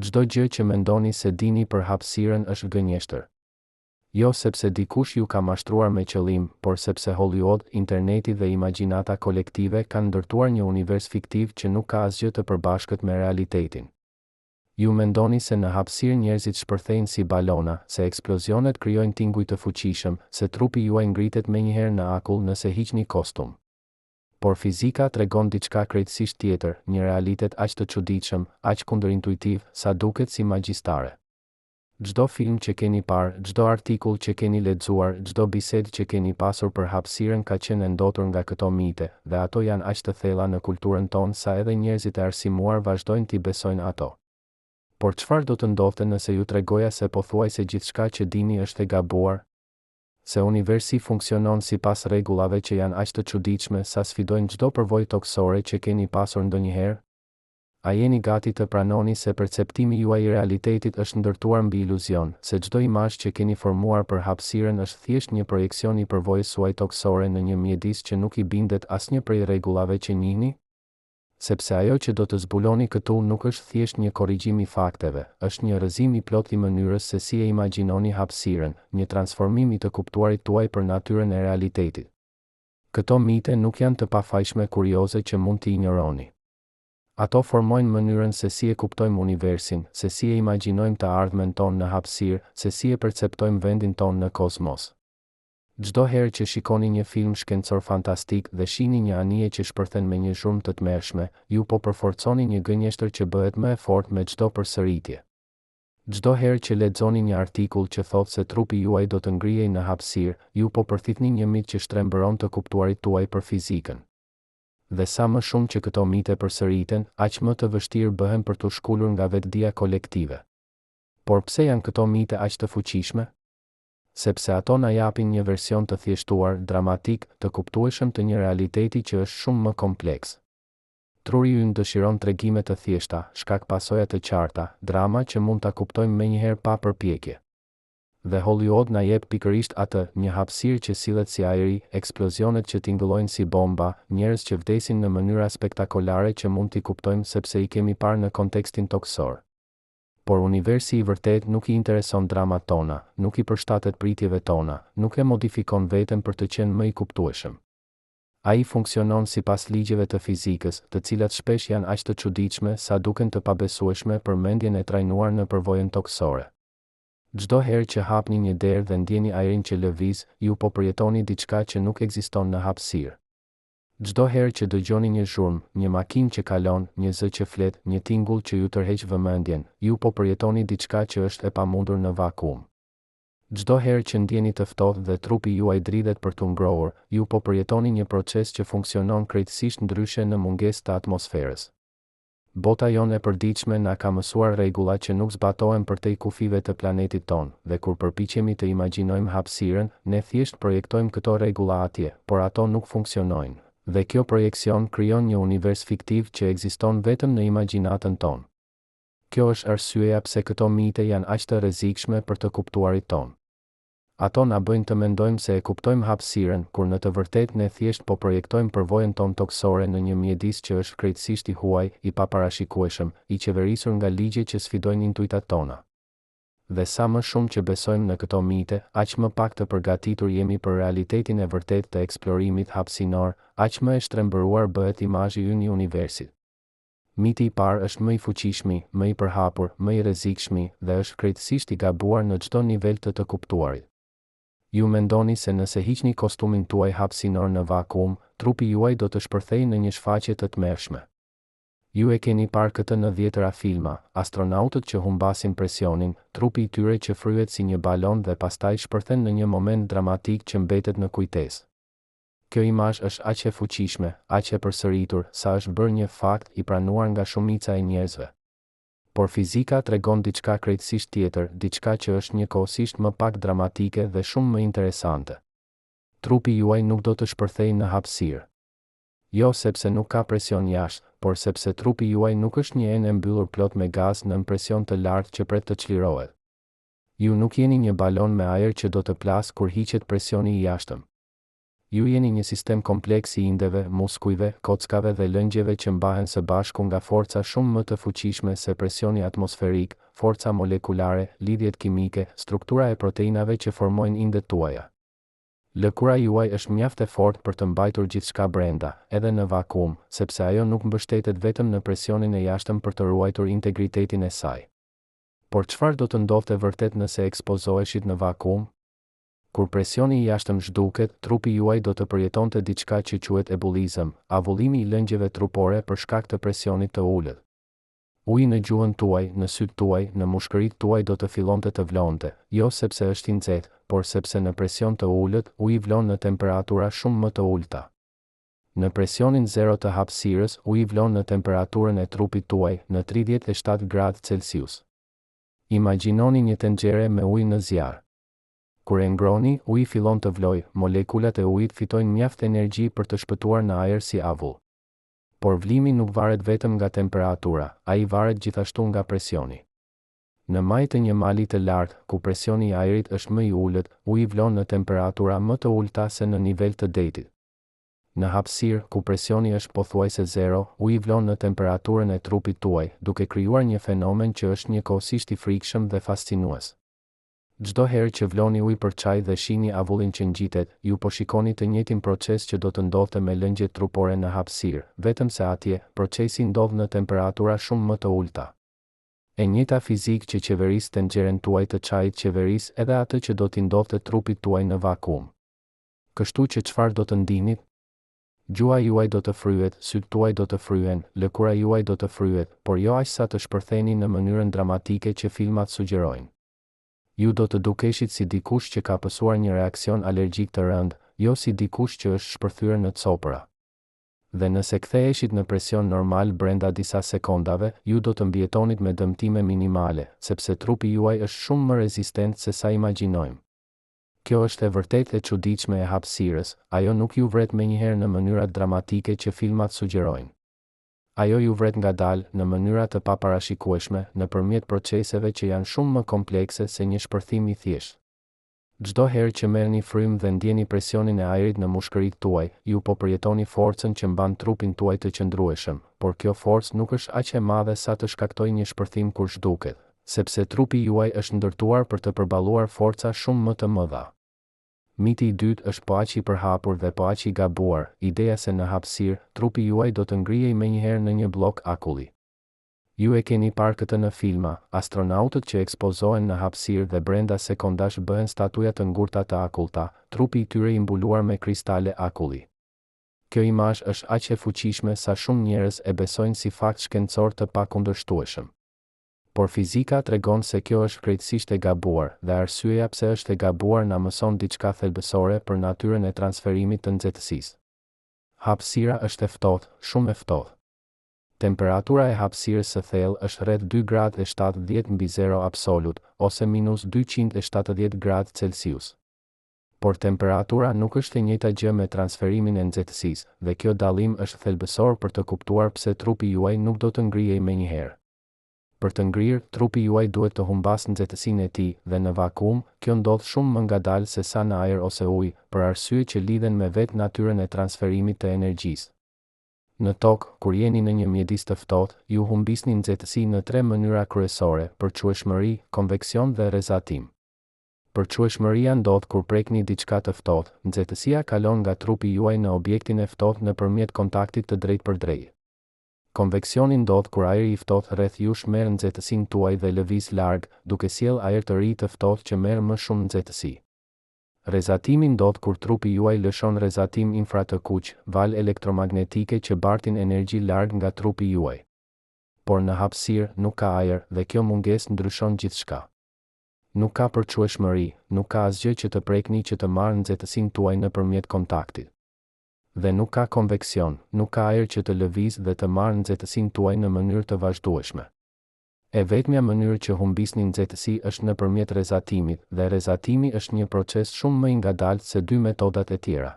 Çdo gjë që mendoni se dini për hapësirën është gënjeshtër. Jo sepse dikush ju ka mashtruar me qëllim, por sepse Hollywood, interneti dhe imagjinata kolektive kanë ndërtuar një univers fiktiv që nuk ka asgjë të përbashkët me realitetin. Ju mendoni se në hapësirë njerëzit shpërthejnë si balona, se eksplosionet krijojnë tinguj të fuqishëm, se trupi juaj ngritet menjëherë në akull nëse hiqni kostum. Por fizika tregon diçka krejtësisht tjetër, një realitet aq të çuditshëm, aq kundërintuitiv, sa duket si magjistare. Çdo film që keni parë, çdo artikull që keni lexuar, çdo bisedë që keni pasur për hapësirën ka qenë ndotur nga këto mite, dhe ato janë aq të thella në kulturën tonë sa edhe njerëzit e arsimuar vazhdojnë t'i besojnë ato. Por çfarë do të ndodhte nëse ju tregoja se pothuajse gjithçka që dini është e gabuar? Se universi funksionon sipas rregullave që janë aq të çuditshme sa sfidojnë çdo përvojë toksore që keni pasur ndonjëherë? A jeni gati të pranoni se perceptimi juaj i realitetit është ndërtuar mbi iluzion, se çdo imazh që keni formuar për hapësirën është thjesht një projekcion i përvojës suaj toksore në një mjedis që nuk i bindet asnjë prej rregullave që njihni? Sepse ajo që do të zbuloni këtu nuk është thjesht një korrigjim i fakteve, është një rrëzim i plot i mënyrës se si e imagjinoni hapësirën, një transformim i të kuptuarit tuaj për natyrën e realitetit. Këto mite nuk janë të pafajshme kurioze që mund t'i ignoroni. Ato formojnë mënyrën se si e kuptojmë universin, se si e imagjinojmë të ardhmen tonë në hapësirë, se si e perceptojmë vendin tonë në kozmos. Çdo herë që shikoni një film shkencor fantastik dhe shihni një anije që shpërthen me një zhurmë të tmerrshme, ju po përforconi një gënjeshtër që bëhet më e fortë me çdo përsëritje. Çdo herë që lexoni një artikull që thotë se trupi juaj do të ngrihej në hapësirë, ju po përthithni një mit që shtrembëron të kuptuarit tuaj për fizikën. Dhe sa më shumë që këto mite përsëriten, aq më të vështirë bëhen për t'u shkulur nga vetdia kolektive. Por pse janë këto mite aq të fuqishme? Sepse ato na japin një version të thjeshtuar, dramatik, të kuptueshëm të një realiteti që është shumë më kompleks. Truri ynë dëshiron tregime të thjeshta, shkak pasoja të qarta, drama që mund ta kuptojmë menjëherë pa përpjekje. Dhe Hollywood na jep pikërisht atë, një hapësirë që sillet si ajri, eksplosionet që tingëllojnë si bomba, njerëz që vdesin në mënyra spektakolare që mund t'i kuptojmë sepse i kemi parë në kontekstin toksor. Por universi i vërtet nuk i intereson dramat tona, nuk i përshtatet pritjeve tona, nuk e modifikon veten për të qenë më i kuptueshëm. Ai funksionon sipas ligjeve të fizikës, të cilat shpesh janë aq të çuditshme sa duken të pabesueshme për mendjen e trajnuar në përvojën toksore. Çdo herë që hapni një derë dhe ndjeni ajrin që lëviz, ju po përjetoni diçka që nuk ekziston në hapësirë. Çdo herë që dëgjoni një zhurmë, një makinë që kalon, një zë që flet, një tingull që ju tërheq vëmendjen, ju po përjetoni diçka që është e pamundur në vakum. Çdo herë që ndjeni të ftohtë dhe trupi juaj dridhet për t'u ngrohur, ju po përjetoni një proces që funksionon krejtësisht ndryshe në mungesë të atmosferës. Bota jonë e përditshme na ka mësuar rregulla që nuk zbatohen për te kufive të planetit tonë, dhe kur përpiqemi të imagjinojmë hapësirën, ne thjesht projektojmë këto rregulla atje, por ato nuk funksionojnë. Dhe kjo projekcion krijon një univers fiktiv që ekziston vetëm në imagjinatën tonë. Kjo është arsyeja pse këto mite janë aq të rrezikshme për të kuptuarit tonë. Ato na bëjnë të mendojmë se e kuptojmë hapësirën, kur në të vërtetë ne thjesht po projektojmë përvojën tonë toksore në një mjedis që është krejtësisht i huaj, i paparashikueshëm, i qeverisur nga ligje që sfidojnë intuitat tona. Dhe sa më shumë që besojmë në këto mite, aq më pak të përgatitur jemi për realitetin e vërtet të eksplorimit hapësinor, aq më e shtrembëruar bëhet imazhi ynë i universit. Miti i parë është më i fuqishëm, më i përhapur, më i rrezikshëm dhe është krejtësisht i gabuar në çdo nivel të kuptuarit. Ju mendoni se nëse hiqni kostumin tuaj hapësinor në vakum, trupi juaj do të shpërthejë në një shfaqje të tmerrshme. Ju e keni parë këtë në dhjetëra filma, astronautët që humbasin presionin, trupi i tyre që fryhet si një balon dhe pastaj shpërthen në një moment dramatik që mbetet në kujtesë. Kjo imazh është aq e fuqishme, aq e përsëritur, sa është bërë një fakt i pranuar nga shumica e njerëzve. Por fizika tregon diçka krejtësisht tjetër, diçka që është njëkohësisht më pak dramatike dhe shumë më interesante. Trupi juaj nuk do të shpërthejë në hapësirë. Jo sepse nuk ka presion jashtë, por sepse trupi juaj nuk është një enë e mbyllur plot me gaz në presion të lartë që pret të çlirohet. Ju nuk jeni një balon me ajër që do të plas kur hiqet presioni i jashtëm. Ju jeni një sistem kompleks i indeve, muskujve, kockave dhe lëngjeve që mbahen së bashku nga forca shumë më të fuqishme se presioni atmosferik, forca molekulare, lidhjet kimike, struktura e proteinave që formojnë indet tuaja. Lëkura juaj është mjaft e fortë për të mbajtur gjithçka brenda, edhe në vakum, sepse ajo nuk mbështetet vetëm në presionin e jashtëm për të ruajtur integritetin e saj. Por çfarë do të ndodhte vërtet nëse ekspozoheshit në vakum? Kur presioni i jashtëm zhduket, trupi juaj do të përjetonte diçka që quhet ebullizëm, avullimi i lëngjeve trupore për shkak të presionit të ulët. Uji në gjuhën tuaj, në sytë tuaj, në mushkëritë tuaj do të fillonte të vlonte, jo sepse është i nxehtë, por sepse në presion të ulët, uji vlon në temperatura shumë më të ulta. Në presionin 0 të hapësirës, uji vlon në temperaturën e trupit tuaj, në 37 gradë Celsius. Imagjinoni një tenxhere me ujë në zjarr. Kur e ngroni, uji fillon të vlojë, molekulat e ujit fitojnë mjaft energji për të shpëtuar në ajër si avull. Por vlimi nuk varet vetëm nga temperatura, ai varet gjithashtu nga presioni. Në maj të një mali të lartë, ku presioni i ajrit është më i ulët, uji vlon në temperatura më të ulta se në nivel të detit. Në hapësirë, ku presioni është pothuajse 0, uji vlon në temperaturën e trupit tuaj, duke krijuar një fenomen që është njëkohësisht i frikshëm dhe fascinues. Çdo herë që vloni ujë për çaj dhe shihni avullin që ngjitet, ju po shikoni të njëjtin proces që do të ndodhte me lëngjet trupore në hapësirë, vetëm se atje, procesi ndodh në temperatura shumë më të ulta. E njëjta fizikë që qeveris tenxheren tuaj të çajit qeveris edhe atë që do t'i ndodhte trupit tuaj në vakum. Kështu që çfarë do të ndinit? Gjua juaj do të fryhet, sytë tuaj do të fryhen, lëkura juaj do të fryhet, por jo aq sa të shpërtheni në mënyrën dramatike që filmat sugjerojnë. Ju do të dukeshit si dikush që ka pësuar një reakcion alergjik të rëndë, jo si dikush që është shpërthyer në copra. Dhe nëse ktheheshit në presion normal brenda disa sekondave, ju do të mbijetonit me dëmtime minimale, sepse trupi juaj është shumë më rezistent se sa imagjinojmë. Kjo është e vërtetë e çuditshme e hapësirës, ajo nuk ju vret menjëherë në mënyrat dramatike që filmat sugjerojnë. Ajo ju vret ngadalë, në mënyra të paparashikueshme, nëpërmjet proceseve që janë shumë më komplekse se një shpërthim i thjeshtë. Çdo herë që merrni frymë dhe ndjeni presionin e ajrit në mushkëritë tuaj, ju po përjetoni forcën që mban trupin tuaj të qëndrueshëm, por kjo forcë nuk është aq e madhe sa të shkaktojë një shpërthim kur zhduket, sepse trupi juaj është ndërtuar për të përballuar forca shumë më të mëdha. Miti i dytë është po aq i përhapur dhe po aq i gabuar, ideja se në hapësirë, trupi juaj do të ngrihej menjëherë në një blok akulli. Ju e keni parë këtë në filma, astronautët që ekspozohen në hapësirë dhe brenda sekondash bëhen statuja të ngurta të akullta, trupi i tyre i mbuluar me kristale akulli. Kjo imazh është aq e fuqishme sa shumë njerëz e besojnë si fakt shkencor të pakundërshtueshëm. Por fizika tregon se kjo është krejtësisht e gabuar, dhe arsyeja pse është e gabuar na mëson diçka thelbësore për natyrën e transferimit të nxehtësisë. Hapësira është e ftohtë, shumë e ftohtë. Temperatura e hapësirës së thellë është rreth 2°70 mbi 0 absolut, ose minus 270 gradë Celsius. Por temperatura nuk është e njëjta gjë me transferimin e nxehtësisë, dhe kjo dallim është thelbësor për të kuptuar pse trupi juaj nuk do të ngrihej menjëherë. Për të ngrirë, trupi juaj duhet të humbas nxehtësinë e tij, dhe në vakum, kjo ndodh shumë më ngadalë se sa në ajër ose ujë, për arsye që lidhen me vetë natyrën e transferimit të energjisë. Në tokë, kur jeni në një mjedis të ftohtë, ju humbisni nxehtësi në 3 mënyra kryesore: përqueshmëri, konveksion dhe rrezatim. Përqueshmëria ndodh kur prekni diçka të ftohtë, nxehtësia kalon nga trupi juaj në objektin e ftohtë nëpërmjet kontaktit të drejtpërdrejtë. Konveksioni ndodh kur ajri i ftohtë rreth jush merr nxehtësinë tuaj dhe lëviz larg, duke sjell ajër të ri të ftohtë që merr më shumë nxehtësi. Rrezatimi ndodh kur trupi juaj lëshon rrezatim infratekuq, valë elektromagnetike që bartin energji larg nga trupi juaj. Por në hapësirë nuk ka ajër dhe kjo mungesë ndryshon gjithçka. Nuk ka përqueshmëri, nuk ka asgjë që të prekni që të marrë nxehtësinë tuaj nëpërmjet kontaktit. Dhe nuk ka konveksion, nuk ka ajër që të lëviz dhe të marrë nxehtësinë tuaj në mënyrë të vazhdueshme. E vetmja mënyrë që humbisni nxehtësi është nëpërmjet rrezatimit, dhe rrezatimi është një proces shumë më i ngadaltë se 2 metodat e tjera.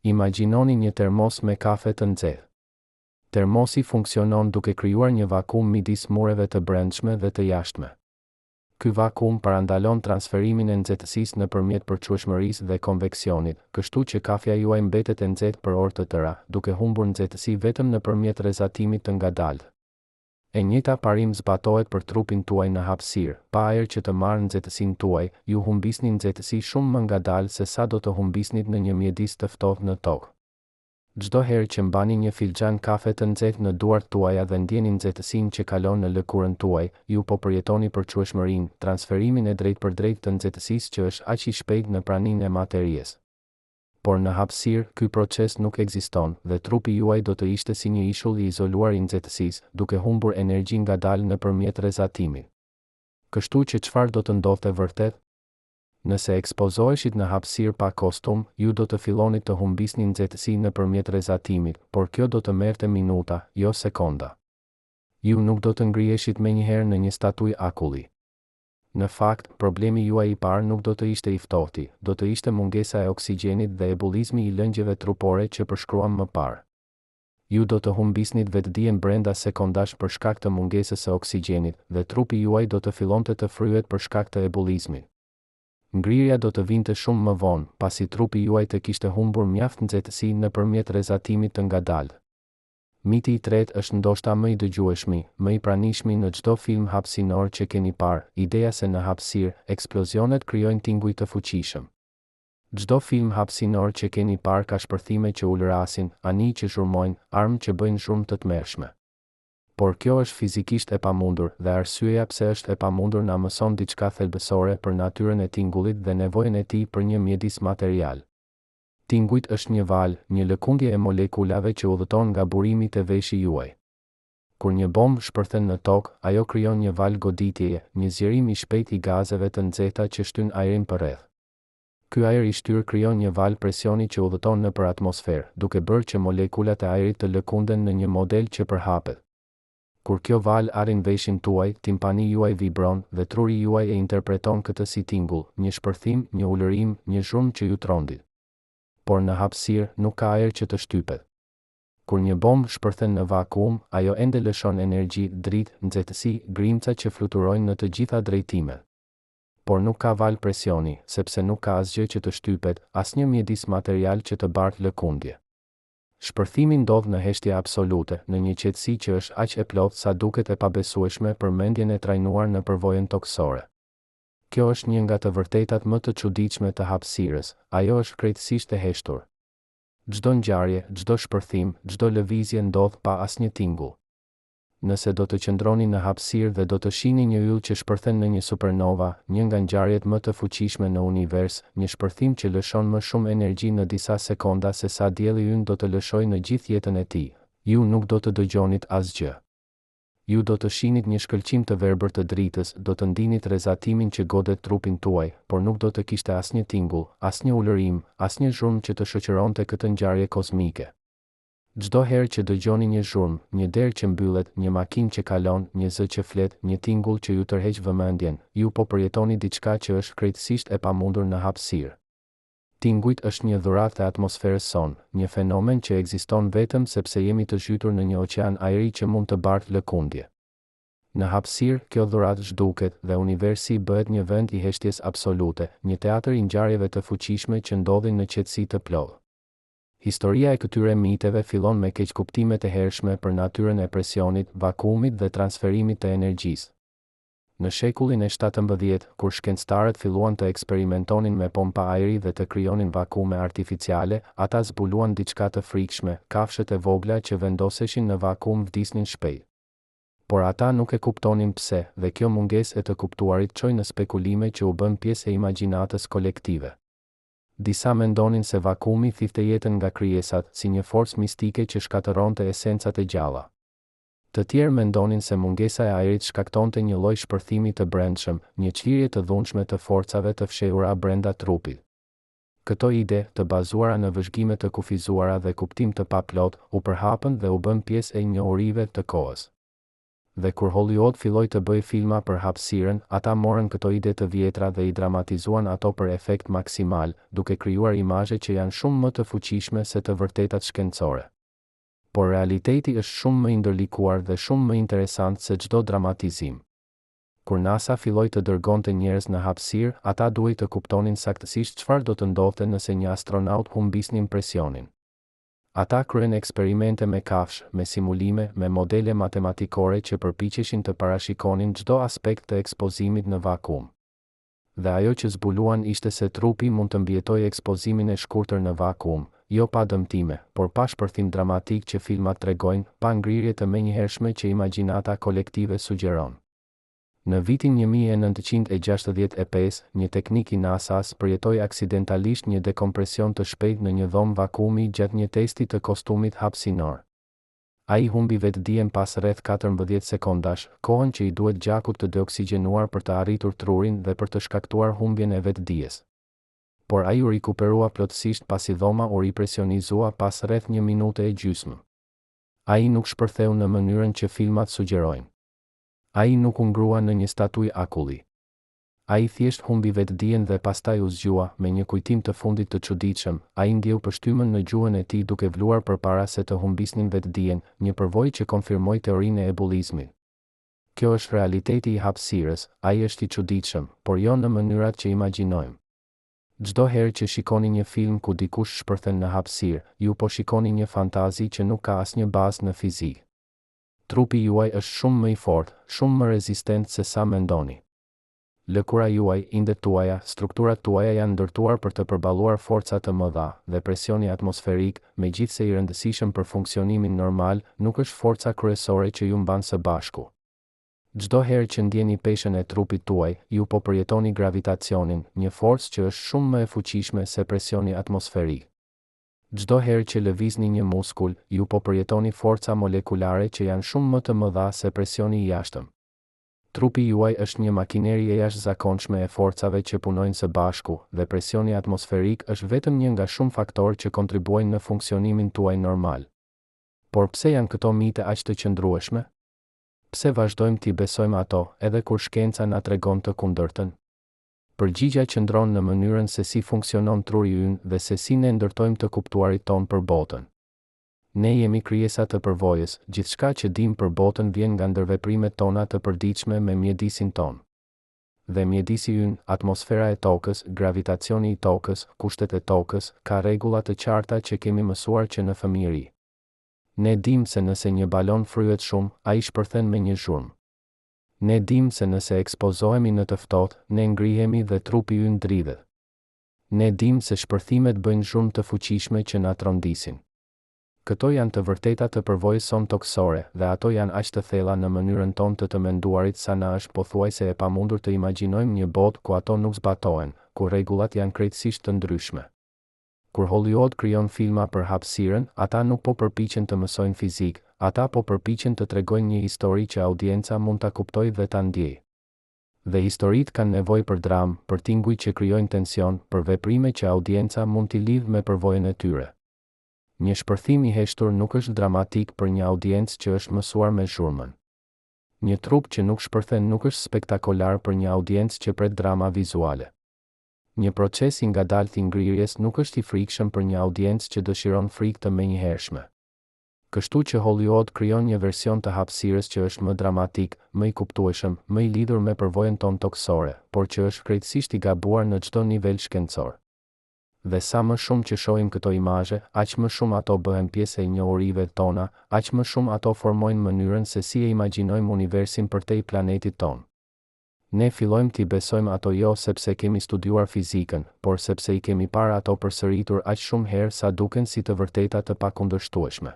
Imagjinoni një termos me kafe të nxehtë. Termosi funksionon duke krijuar një vakum midis mureve të brendshme dhe të jashtme. Ky vakum parandalon transferimin e nxehtësisë nëpërmjet përçueshmërisë dhe konveksionit, kështu që kafja juaj mbetet e nxehtë për orë të tëra, duke humbur nxehtësi vetëm nëpërmjet rrezatimit të ngadaltë. E njëjta parim zbatohet për trupin tuaj në hapësirë. Pa ajër që të marrë nxehtësinë tuaj, ju humbisni nxehtësi shumë më ngadalë se sa do të humbisnit në një mjedis të ftohtë në tokë. Çdo herë që mbani një filxhan kafe të nxehtë në duart tuaja dhe ndjeni nxehtësinë që kalon në lëkurën tuaj, ju po përjetoni përçueshmërinë, transferimin e drejtpërdrejtë të nxehtësisë që është aq i shpejtë në praninë e materies. Por në hapësirë, ky proces nuk ekziston dhe trupi juaj do të ishte si një ishull i izoluar i nxehtësisë, duke humbur energji ngadalë nëpërmjet rrezatimit. Kështu që çfarë do të ndodhte vërtet? Nëse ekspozoheshit në hapësirë pa kostum, ju do të fillonit të humbisni nxehtësi nëpërmjet rrezatimit, por kjo do të merrte minuta, jo sekonda. Ju nuk do të ngriheshit menjëherë në një statuj akulli. Në fakt, problemi juaj i parë nuk do të ishte i ftohti, do të ishte mungesa e oksigjenit dhe ebulizmi i lëngjeve trupore që përshkruam më parë. Ju do të humbisnit vetdijen brenda sekondash për shkak të mungesës së oksigjenit dhe trupi juaj do të fillonte të fryhet për shkak të ebulizmit. Ngrirja do të vinte shumë më vonë, pasi trupi juaj të kishte humbur mjaft nxehtësi nëpërmjet rrezatimit të ngadaltë. Miti i tretë është ndoshta më i dëgjueshmi, më i pranishmi në çdo film hapësinor që keni parë, ideja se në hapësirë, eksplosionet krijojnë tinguj të fuqishëm. Çdo film hapësinor që keni parë ka shpërthime që ulërasin, anij që zhurmojnë, armë që bëjnë zhurmë të tmerrshme. Por kjo është fizikisht e pamundur dhe arsyeja pse është e pamundur na mëson diçka thelbësore për natyrën e tingullit dhe nevojën e tij për një mjedis material. Tingujt është një valë, një lëkundje e molekulave që udhëton nga burimi te veshi juaj. Kur një bombë shpërthen në tokë, ajo krijon një valë goditjeje, një zgjerim i shpejtë i gazeve të nxehta që shtyn ajrin përreth. Ky ajër i shtyr krijon një valë presioni që udhëton nëpër atmosferë, duke bërë që molekulat e ajrit të lëkunden në një model që përhapet. Kur kjo valë arrin veshin tuaj, timpani juaj vibron dhe truri juaj e interpreton këtë si tingull, një shpërthim, një ulërim, një zhurmë që ju trondit. Por në hapësirë nuk ka ajër që të shtypet. Kur një bombë shpërthen në vakuum, ajo ende lëshon energji, dritë, nxehtësi, grimca që fluturojnë në të gjitha drejtimet. Por nuk ka valë presioni, sepse nuk ka asgjë që të shtypet, asnjë mjedis material që të bartë lëkundje. Shpërthimi ndodh në heshtje absolute, në një qetësi që është aq e plotë sa duket e pabesueshme për mendjen e trajnuar në përvojën toksore. Kjo është një nga të vërtetat më të çuditshme të hapësirës, ajo është krejtësisht e heshtur. Çdo ngjarje, çdo shpërthim, çdo lëvizje ndodh pa asnjë tingull. Nëse do të qëndroni në hapësirë dhe do të shihni një yll që shpërthen në një supernova, një nga ngjarjet më të fuqishme në univers, një shpërthim që lëshon më shumë energji në disa sekonda se sa dielli ynë do të lëshojë në gjithë jetën e tij, ju nuk do të dëgjonit asgjë. Ju do të shinit një shkëlqim të verbër të dritës, do të ndinit rrezatimin që godet trupin tuaj, por nuk do të kishte asnjë tingull, asnjë ulërim, asnjë zhurmë që të shoqëronte këtë ngjarje kozmike. Çdo herë që dëgjoni një zhurmë, një derë që mbyllet, një makinë që kalon, një zë që flet, një tingull që ju tërheq vëmendjen, ju po përjetoni diçka që është krejtësisht e pamundur në hapësirë. Tingujt është një dhuratë e atmosferës sonë, një fenomen që ekziston vetëm sepse jemi të zhytur në një oqean ajri që mund të bartë lëkundje. Në hapësirë, kjo dhuratë zhduket dhe universi bëhet një vend i heshtjes absolute, një teatër i ngjarjeve të fuqishme që ndodhin në qetësi të plotë. Historia e këtyre miteve fillon me keqkuptimet e hershme për natyrën e presionit, vakuumit dhe transferimit të energjisë. Në shekullin e 17, kur shkencëtarët filluan të eksperimentonin me pompa ajri dhe të krijonin vakuume artificiale, ata zbuluan diçka të frikshme, kafshët e vogla që vendoseshin në vakuum vdisnin shpejt. Por ata nuk e kuptonin pse, dhe kjo mungesë e të kuptuarit çoi në spekulime që u bën pjesë e imagjinatës kolektive. Disa mendonin se vakuumi thithte jetën nga krijesat, si një forcë mistike që shkatëronte esencat e gjalla. Të tjerë mendonin se mungesa e ajrit shkaktonte një lloj shpërthimi të brendshëm, një çlirje të dhunshme të forcave të fshehura brenda trupit. Këto ide, të bazuara në vëzhgime të kufizuara dhe kuptim të paplot, u përhapën dhe u bën pjesë e njohurive të kohës. Dhe kur Hollywood filloi të bëjë filma për hapësirën, ata morën këto ide të vjetra dhe i dramatizuan ato për efekt maksimal, duke krijuar imazhe që janë shumë më të fuqishme se të vërtetat shkencore. Por realiteti është shumë më i ndërlikuar dhe shumë më interesant se çdo dramatizim. Kur NASA filloi të dërgonte njerëz në hapësirë, ata duhej të kuptonin saktësisht çfarë do të ndodhte nëse një astronaut humbisnin presionin. Ata kryen eksperimente me kafshë, me simulime, me modele matematikore që përpiqeshin të parashikonin çdo aspekt të ekspozimit në vakum. Dhe ajo që zbuluan ishte se trupi mund të mbijetojë ekspozimin e shkurtër në vakum, jo pa dëmtime, por pa shpërthim dramatik që filmat tregojnë, pa ngrirje të menjëhershme që imagjinata kolektive sugjeron. Në vitin 1965, një teknik i NASA-s përjetoi aksidentalisht një dekompresion të shpejtë në një dhomë vakumi gjatë një testi të kostumit hapësinor. Ai humbi vetdijen pas rreth 14 sekondash, kohën që i duhet gjakut të deoksigjenuar për të arritur trurin dhe për të shkaktuar humbjen e vetdijes. Por ai u rikuperua plotësisht pasi dhoma u ripresionizua pas rreth 1 minute e gjysmë. Ai nuk shpërtheu në mënyrën që filmat sugjerojnë. Ai nuk u ngrua në një statuj akulli. Ai thjesht humbi vetdijen dhe pastaj u zgjua, me një kujtim të fundit të çuditshëm. Ai ndjeu pështymën në gjuhën e tij duke vluar përpara se të humbisnin vetdijen, një përvojë që konfirmoi teorinë e ebullizmit. Kjo është realiteti i hapësirës, ai është i çuditshëm, por jo në mënyrat që imagjinojmë. Çdo herë që shikoni një film ku dikush shpërthen në hapësirë, ju po shikoni një fantazi që nuk ka asnjë bazë në fizikë. Trupi juaj është shumë më i fortë, shumë më rezistent se sa mendoni. Lëkura juaj, indet tuaja, strukturat tuaja janë ndërtuar për të përballuar forca të mëdha, dhe presioni atmosferik, megjithse i rëndësishëm për funksionimin normal, nuk është forca kryesore që ju mban së bashku. Çdo herë që ndjeni peshën e trupit tuaj, ju po përjetoni gravitacionin, një forcë që është shumë më e fuqishme se presioni atmosferik. Çdo herë që lëvizni një muskull, ju po përjetoni forca molekulare që janë shumë më të mëdha se presioni i jashtëm. Trupi juaj është një makineri e jashtëzakonshme e forcave që punojnë së bashku, dhe presioni atmosferik është vetëm një nga shumë faktorë që kontribuojnë në funksionimin tuaj normal. Por pse janë këto mite aq të qëndrueshme? Pse vazhdojmë t'i besojmë ato, edhe kur shkenca na tregon të kundërtën? Përgjigja qëndron në mënyrën se si funksionon truri ynë dhe se si ne ndërtojmë të kuptuarit ton për botën. Ne jemi krijesa të përvojës, gjithçka që dim për botën vjen nga ndërveprimet tona të përditshme me mjedisin ton. Dhe mjedisi ynë, atmosfera e tokës, gravitacioni i tokës, kushtet e tokës, ka rregulla të qarta që kemi mësuar që në fëmijëri. Ne dim se nëse një balon fryhet shumë, ai shpërthen me një zhurmë. Ne dim se nëse ekspozohemi në të ftohtë, ne ngrihemi dhe trupi ynë dridhet. Ne dim se shpërthimet bëjnë zhurmë të fuqishme që na trondisin. Këto janë të vërteta të përvojës son toksore, dhe ato janë aq të thella në mënyrën tonë të menduarit sa na është pothuajse e pamundur të imagjinojmë një botë ku ato nuk zbatohen, ku rregullat janë krejtësisht të ndryshme. Kur Hollywood krijon filma për hapësirën, ata nuk po përpiqen të mësojnë fizikë, ata po përpiqen të tregojnë një histori që audienca mund ta kuptojë dhe ta ndjejë. Dhe historitë kanë nevojë për dramë, për tinguj që krijojnë tension, për veprime që audienca mund t'i lidhë me përvojën e tyre. Një shpërthim i heshtur nuk është dramatik për një audiencë që është mësuar me zhurmën. Një trup që nuk shpërthen nuk është spektakolar për një audiencë që pret drama vizuale. Një proces i ngadaltë i ngrirjes nuk është i frikshëm për një audiencë që dëshiron frikë të menjëhershme. Kështu që Hollywood krijon një version të hapësirës që është më dramatik, më i kuptueshëm, më i lidhur me përvojën tonë toksore, por që është krejtësisht i gabuar në çdo nivel shkencor. Dhe sa më shumë që shohim këto imazhe, aq më shumë ato bëhen pjesë e njohurive tona, aq më shumë ato formojnë mënyrën se si e imagjinojmë universin përtej planetit tonë. Ne fillojmë t'i besojmë ato jo sepse kemi studiuar fizikën, por sepse i kemi parë ato përsëritur aq shumë herë sa duken si të vërteta të pakundërshtueshme.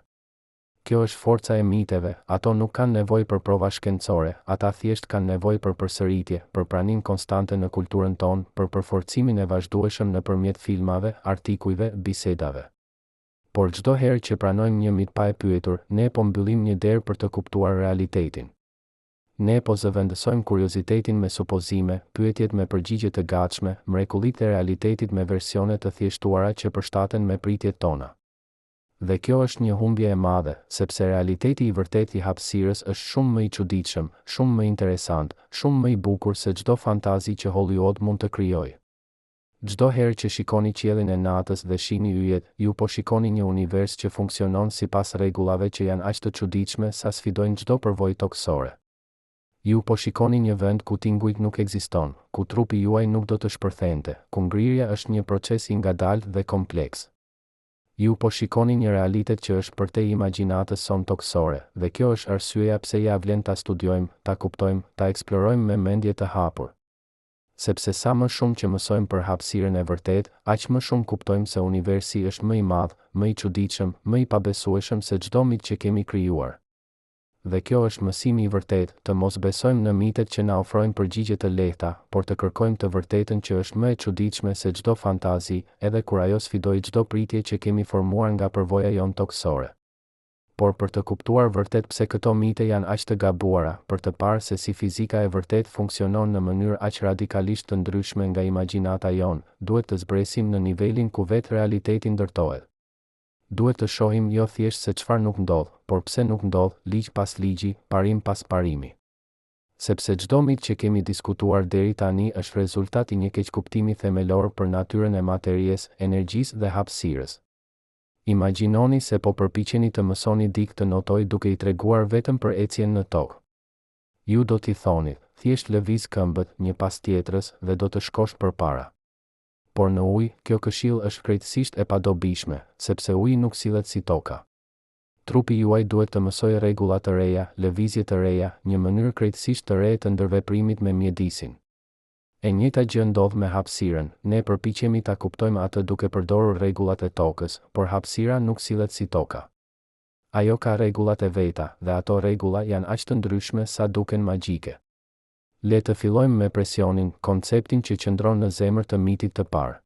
Kjo është forca e miteve, ato nuk kanë nevojë për prova shkencore, ata thjesht kanë nevojë për përsëritje, për pranim konstante në kulturën tonë, për përforcimin e vazhdueshëm nëpërmjet filmave, artikujve, bisedave. Por çdo herë që pranojmë një mit pa e pyetur, ne po mbyllim një derë për të kuptuar realitetin. Ne po zëvendësojmë kuriozitetin me supozime, pyetjet me përgjigje të gatshme, mrekullitë e realitetit me versione të thjeshtuara që përshtaten me pritjet tona. Dhe kjo është një humbje e madhe, sepse realiteti i vërtet i hapësirës është shumë më i çuditshëm, shumë më interesant, shumë më i bukur se çdo fantazi që Hollywood mund të krijojë. Çdo herë që shikoni qiellin e natës dhe shihni yjet, ju po shikoni një univers që funksionon sipas rregullave që janë aq të çuditshme sa sfidojnë çdo përvojë toksore. Ju po shikoni një vend ku tingujt nuk ekziston, ku trupi juaj nuk do të shpërthente, ku ngrirja është një proces i ngadaltë dhe kompleks. Ju po shikoni një realitet që është përtej imagjinatës son toksore, dhe kjo është arsyeja pse ja vlen ta studiojmë, ta kuptojmë, ta eksplorojmë me mendje të hapur. Sepse sa më shumë që mësojmë për hapësirën e vërtet, aq më shumë kuptojmë se universi është më i madh, më i çuditshëm, më i pabesueshëm se çdo mit që kemi krijuar. Dhe kjo është mësimi i vërtet, të mos besojmë në mitet që na ofrojnë përgjigje të lehta, por të kërkojmë të vërtetën që është më e çuditshme se çdo fantazi, edhe kur ajo sfidoi çdo pritje që kemi formuar nga përvoja jon toksore. Por për të kuptuar vërtet pse këto mite janë aq të gabuara, për të parë se si fizika e vërtet funksionon në mënyrë aq radikalisht të ndryshme nga imagjinata jon, duhet të zbresim në nivelin ku vetë realiteti ndërtohet. Duhet të shohim jo thjesht se çfarë nuk ndodh, por pse nuk ndodh, ligj pas ligji, parim pas parimi. Sepse çdo mit që kemi diskutuar deri tani është rezultat i një keqkuptimi themelor për natyrën e materies, energjisë dhe hapësirës. Imagjinoni se po përpiqeni të mësoni dikë të notoj duke i treguar vetëm për ecjen në tokë. Ju do t'i thoni, thjesht lëviz këmbët një pas tjetrës dhe do të shkosh përpara. Por në ujë, kjo këshill është krejtësisht e padobishme, sepse uji nuk sillet si toka. Trupi juaj duhet të mësojë rregulla të reja, lëvizje të reja, një mënyrë krejtësisht të re të ndërveprimit me mjedisin. E njëjta gjë ndodh me hapësirën, ne përpiqemi ta kuptojmë atë duke përdorur rregullat e tokës, por hapësira nuk sillet si toka. Ajo ka rregullat e veta, dhe ato rregulla janë aq të ndryshme sa duken magjike. Le të fillojmë me presionin, konceptin që qëndron në zemër të mitit të parë.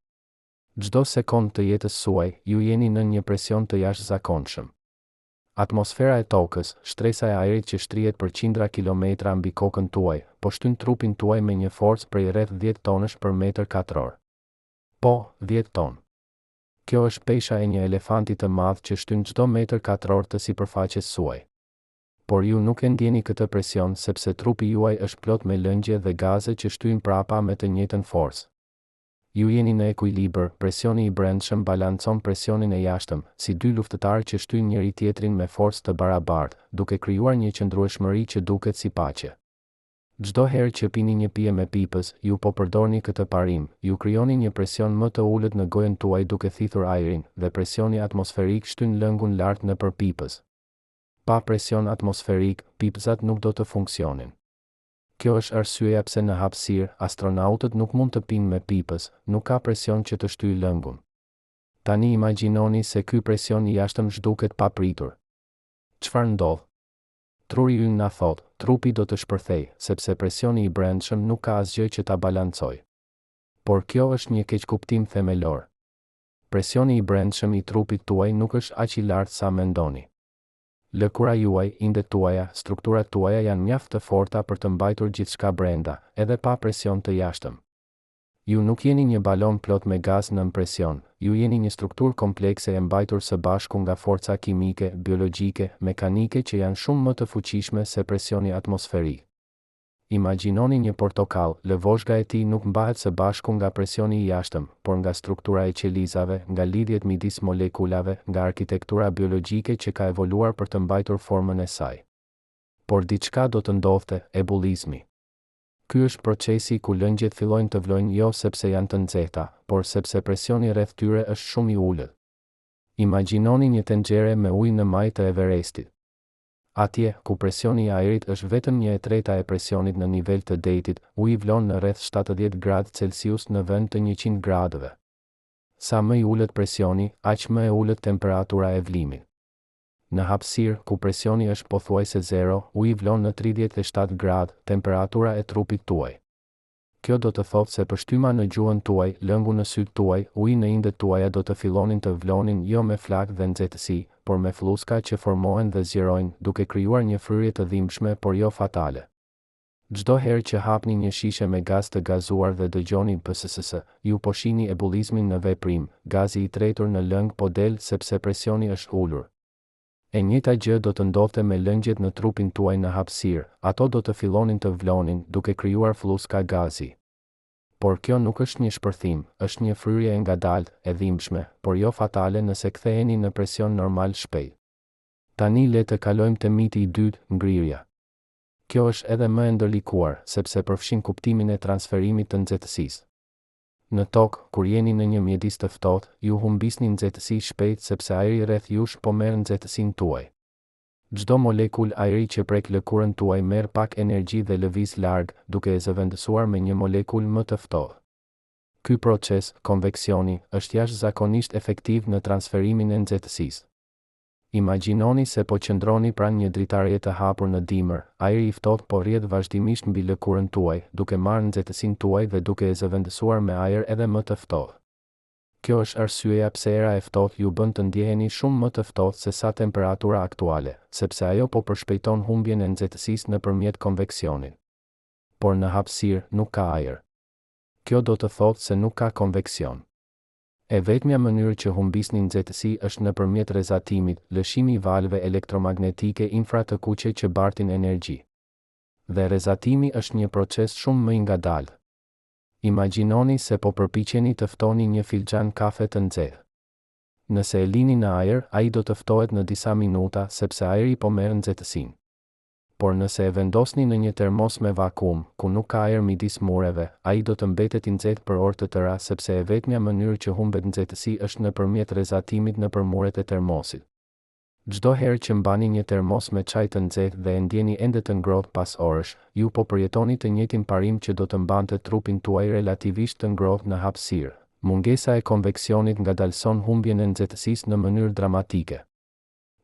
Çdo sekond të jetës suaj, ju jeni në një presion të jashtëzakonshëm. Atmosfera e tokës, shtresa e ajrit që shtrihet për qindra kilometra mbi kokën tuaj, po shtyn trupin tuaj me një forcë prej rreth 10 tonësh për metër katror. Po, 10 tonë. Kjo është pesha e një elefanti të madh që shtyn çdo metër katror të sipërfaqes suaj. Por ju nuk e ndjeni këtë presion sepse trupi juaj është plot me lëngje dhe gaze që shtyjnë prapa me të njëjtën forcë. Ju jeni në ekuilibër, presioni i brendshëm balancon presionin e jashtëm, si dy luftëtarë që shtyjnë njëri tjetrin me forcë të barabartë, duke krijuar një qëndrueshmëri që duket si paqe. Çdo herë që pini një pije me pipës, ju po përdorni këtë parim, ju krijoni një presion më të ulët në gojën tuaj duke thithur ajrin, dhe presioni atmosferik shtyn lëngun lart nëpër pipës. Pa presion atmosferik, pipëzat nuk do të funksionin. Kjo është arsyeja pse në hapësirë, astronautët nuk mund të pinë me pipës, nuk ka presion që të shtyjë lëngun. Tani imagjinoni se ky presion i jashtëm zhduket pa pritur. Çfarë ndodh? Truri ynë na thot, trupi do të shpërthej, sepse presioni i brendshëm nuk ka asgjë që ta balancojë. Por kjo është një keqkuptim themelor. Presioni i brendshëm i trupit tuaj nuk është aq i lartë sa mendoni. Lëkura juaj, indet tuaja, strukturat tuaja janë mjaft të forta për të mbajtur gjithçka brenda, edhe pa presion të jashtëm. Ju nuk jeni një balon plot me gaz nën presion, ju jeni një strukturë komplekse e mbajtur së bashku nga forca kimike, biologjike, mekanike që janë shumë më të fuqishme se presioni atmosferik. Imagjinoni një portokall, lëvozhga e tij nuk mbahet së bashku nga presioni i jashtëm, por nga struktura e qelizave, nga lidhjet midis molekulave, nga arkitektura biologjike që ka evoluar për të mbajtur formën e saj. Por diçka do të ndodhte, ebullizmi. Ky është procesi ku lëngjet fillojnë të vlojnë jo sepse janë të nxehta, por sepse presioni rreth tyre është shumë i ulët. Imagjinoni një tenxhere me ujë në majë të Everestit. Atje, ku presioni i ajrit është vetëm 1/3 e presionit në nivel të detit, uji vlon në rreth 70 gradë Celsius në vend të 100 gradëve. Sa më i ulët presioni, aq më e ulët temperatura e vlimit. Në hapësirë, ku presioni është pothuajse 0, uji vlon në 37 gradë, temperatura e trupit tuaj. Kjo do të thotë se pështyma në gjuhën tuaj, lëngu në sytë tuaj, uji në indet tuaja do të fillonin të vlonin jo me flak dhe nxehtësi, por me flluska që formohen dhe zgjerojnë, duke krijuar një fryrje të dhimbshme por jo fatale. Çdo herë që hapni një shishe me gaz të gazuar dhe dëgjoni pss, ju po shihni ebullizmin në veprim, gazi i tretur në lëng po del sepse presioni është ulur. E njëjta gjë do të ndodhte me lëngjet në trupin tuaj në hapësirë, ato do të fillonin të vlonin, duke krijuar flluska gazi. Por kjo nuk është një shpërthim, është një fryrje e ngadaltë, e dhimbshme, por jo fatale nëse ktheheni në presion normal shpejt. Tani le të kalojmë te miti i dytë, ngrirja. Kjo është edhe më e ndërlikuar, sepse përfshin kuptimin e transferimit të nxehtësisë. Në tokë, kur jeni në një mjedis të ftohtë, ju humbisni nxehtësi shpejt sepse ajri rreth jush po merr nxehtësinë tuaj. Çdo molekul ajri që prek lëkurën tuaj merr pak energji dhe lëviz larg, duke e zëvendësuar me një molekul më të ftohtë. Ky proces, konveksioni, është jashtëzakonisht efektiv në transferimin e nxehtësisë. Imagjinoni se po qëndroni pranë një dritareje të hapur në dimër, ajri i ftohtë po rrjedh vazhdimisht mbi lëkurën tuaj, duke marrë nxehtësinë tuaj dhe duke e zëvendësuar me ajër edhe më të ftohtë. Kjo është arsyeja pse era e ftohtë ju bën të ndjeheni shumë më të ftohtë se sa temperatura aktuale, sepse ajo po përshpejton humbjen e nxehtësisë nëpërmjet konveksionit. Por në hapësirë nuk ka ajër. Kjo do të thotë se nuk ka konveksion. E vetmja mënyrë që humbisni nxehtësi është nëpërmjet rrezatimit, lëshimi i valëve elektromagnetike infra të kuqe që bartin energji. Dhe rrezatimi është një proces shumë më i ngadaltë. Imagjinoni se po përpiqeni të ftoni një filxhan kafe të nxehtë. Nëse e lini në ajër, ai do të ftohet në disa minuta sepse ajri po merr nxehtësinë. Por nëse e vendosni në një termos me vakum, ku nuk ka ajër midis mureve, ai do të mbetet i nxehtë për orë të tëra sepse e vetmja mënyrë që humbet nxehtësi është nëpërmjet rrezatimit nëpër muret e termosit. Çdo herë që mbani një termos me çaj të nxehtë dhe e ndjeni ende të ngrohtë pas orësh, ju po përjetoni të njëjtin parim që do të mbante trupin tuaj relativisht të ngrohtë në hapësirë. Mungesa e konveksionit ngadalson humbjen e nxehtësisë në mënyrë dramatike.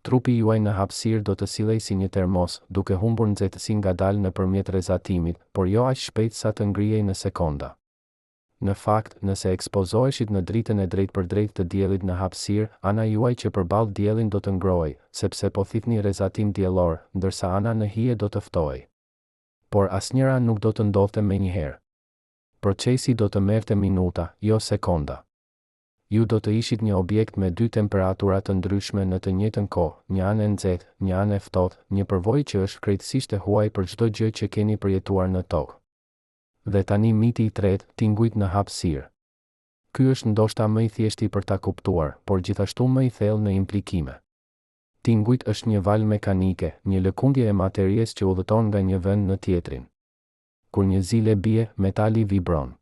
Trupi juaj në hapësirë do të sillej si një termos, duke humbur nxehtësi ngadalë nëpërmjet rrezatimit, por jo aq shpejt sa të ngrihej në sekonda. Në fakt, nëse ekspozoheshit në dritën e drejtpërdrejtë të diellit në hapësirë, ana juaj që përballë diellin do të ngrohej, sepse po thithni rrezatim diellor, ndërsa ana në hije do të ftohej. Por asnjëra nuk do të ndodhte menjëherë. Procesi do të merrte minuta, jo sekonda. Ju do të ishit një objekt me dy temperatura të ndryshme në të njëjtën kohë, një anë e nxehtë, një anë e ftohtë, një përvojë që është krejtësisht e huaj për çdo gjë që keni përjetuar në tokë. Dhe tani miti i tretë, tingujt në hapësirë. Ky është ndoshta më i thjeshti për ta kuptuar, por gjithashtu më i thellë në implikime. Tingujt është një valë mekanike, një lëkundje e materies që udhëton nga një vend në tjetrin. Kur një zile bie, metali vibron.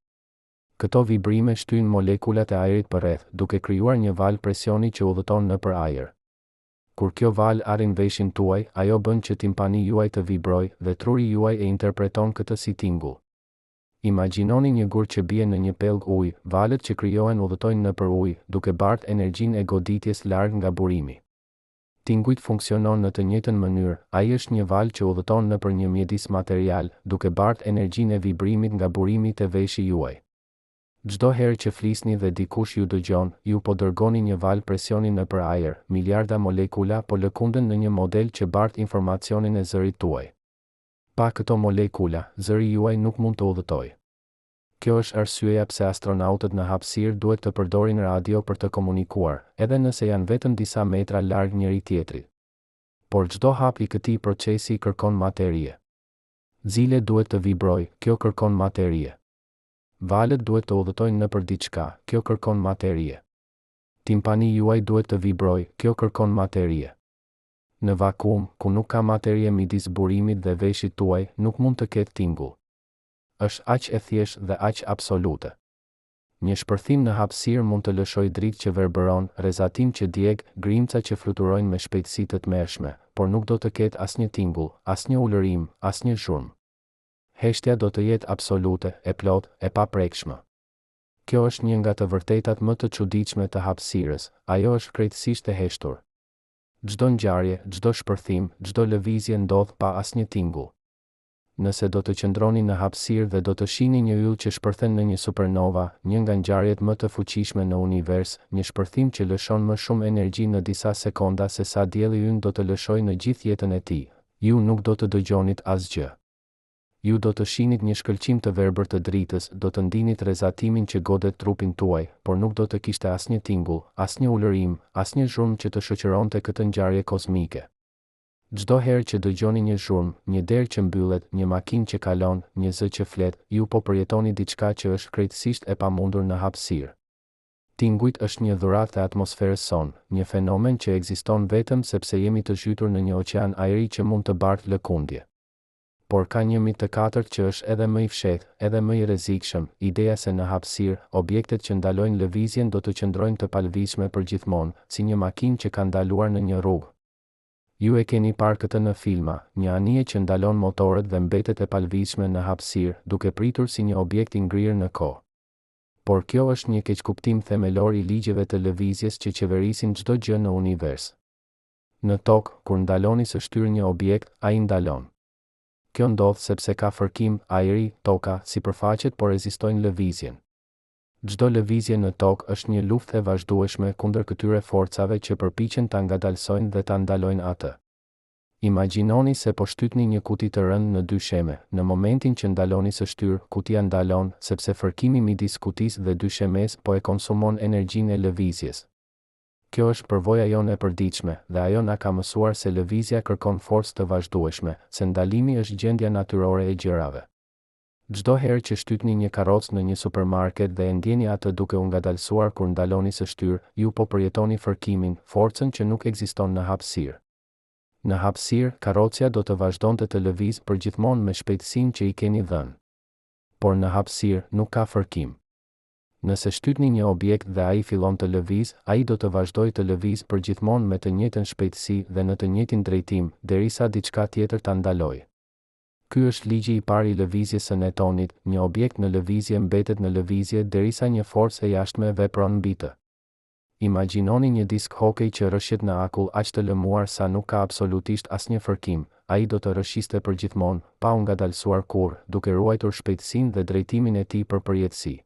Këto vibrime shtyjnë molekulat e ajrit përreth, duke krijuar një valë presioni që udhëton nëpër ajër. Kur kjo valë arrin veshin tuaj, ajo bën që timpani juaj të vibrojë dhe truri juaj e interpreton këtë si tingull. Imagjinoni një gur që bie në një pellg ujë, valët që krijohen udhëtojnë nëpër ujë, duke bartë energjinë e goditjes larg nga burimi. Tingujt funksionon në të njëjtën mënyrë, ai është një valë që udhëton nëpër një mjedis material, duke bartë energjinë e vibrimit nga burimi te veshi juaj. Çdo herë që flisni dhe dikush ju dëgjon, ju po dërgoni një valë presioni nëpër ajër, miliarda molekula po lëkunden në një model që bart informacionin e zërit tuaj. Pa këto molekula, zëri juaj nuk mund të udhëtojë. Kjo është arsyeja pse astronautët në hapësirë duhet të përdorin radio për të komunikuar, edhe nëse janë vetëm disa metra larg njëri tjetrit. Por çdo hap i këtij procesi kërkon materie. Zile duhet të vibrojë, kjo kërkon materie. Valët duhet të udhëtojnë nëpër diçka, kjo kërkon materie. Timpani juaj duhet të vibrojë, kjo kërkon materie. Në vakum, ku nuk ka materie midis burimit dhe veshit tuaj, nuk mund të ketë tingull. Është aq e thjeshtë dhe aq absolute. Një shpërthim në hapësirë mund të lëshojë dritë që verberon, rrezatim që djeg, grimca që fluturojnë me shpejtësi të tmerrshme, por nuk do të ketë asnjë tingull, asnjë ulërim, asnjë zhurmë. Heshtja do të jetë absolute, e plotë, e paprekshme. Kjo është një nga të vërtetat më të çuditshme të hapësirës, ajo është krejtësisht e heshtur. Çdo ngjarje, çdo shpërthim, çdo lëvizje ndodh pa asnjë tingull. Nëse do të qëndroni në hapësirë dhe do të shihni një yll që shpërthen në një supernova, një nga ngjarjet më të fuqishme në univers, një shpërthim që lëshon më shumë energji në disa sekonda se sa dielli ynë do të lëshojë në gjithë jetën e tij, ju nuk do të dëgjonit asgjë. Ju do të shinit një shkëlqim të verbër të dritës, do të ndinit rrezatimin që godet trupin tuaj, por nuk do të kishte asnjë tingull, asnjë ulërim, asnjë zhurmë që të shoqëronte këtë ngjarje kozmike. Çdo herë që dëgjoni një zhurmë, një derë që mbyllet, një makinë që kalon, një zë që flet, ju po përjetoni diçka që është krejtësisht e pamundur në hapësirë. Tingujt është një dhuratë e atmosferës sonë, një fenomen që ekziston vetëm sepse jemi të zhytur në një oqean ajri që mund të bartë lëkundje. por ka një mit të katërt që është edhe më i fshehtë, edhe më i rrezikshëm, ideja se në hapësirë, objektet që ndalojnë lëvizjen do të qëndrojnë të palëvizshme përgjithmonë, si një makinë që ka ndaluar në një rrugë. Ju e keni parë këtë në filma, një anije që ndalon motorët dhe mbetet e palëvizshme në hapësirë, duke pritur si një objekt i ngrirë në kohë. Por kjo është një keqkuptim themelor i ligjeve të lëvizjes që qeverisin çdo gjë në univers. Në tokë, kur ndaloni së shtyr një objekt, ai ndalon. Kjo ndodh sepse ka fërkim, ajri, toka, sipërfaqet po rezistojnë lëvizjen. Çdo lëvizje në tokë është një luftë e vazhdueshme kundër këtyre forcave që përpiqen ta ngadalsojnë dhe ta ndalojnë atë. Imagjinoni se po shtytni një kuti të rëndë në dysheme. Në momentin që ndaloni së shtyr, kutia ndalon, sepse fërkimi midis kutisë dhe dyshemes po e konsumon energjinë e lëvizjes. Kjo është përvoja jonë e përditshme, dhe ajo na ka mësuar se lëvizja kërkon forcë të vazhdueshme, se ndalimi është gjendja natyrore e gjërave. Çdo herë që shtytni një karrocë në një supermarket dhe e ndjeni atë duke u ngadalsuar kur ndaloni së shtyr, ju po përjetoni fërkimin, forcën që nuk ekziston në hapësirë. Në hapësirë, karrocja do të vazhdonte të lëvizë përgjithmonë me shpejtësinë që i keni dhënë. Por në hapësirë nuk ka fërkim. Nëse shtytni një objekt dhe ai fillon të lëvizë, ai do të vazhdojë të lëvizë përgjithmonë me të njëjtën shpejtësi dhe në të njëjtin drejtim, derisa diçka tjetër ta ndalojë. Ky është ligji i parë i lëvizjes së Newtonit, një objekt në lëvizje mbetet në lëvizje derisa një forcë e jashtme vepron mbi të. Imagjinoni një disk hokej që rrëshqet në akull aq të lëmuar sa nuk ka absolutisht asnjë fërkim, ai do të rrëshqiste përgjithmonë, pa u ngadalsuar kurrë, duke ruajtur shpejtësinë dhe drejtimin e tij për përjetësi.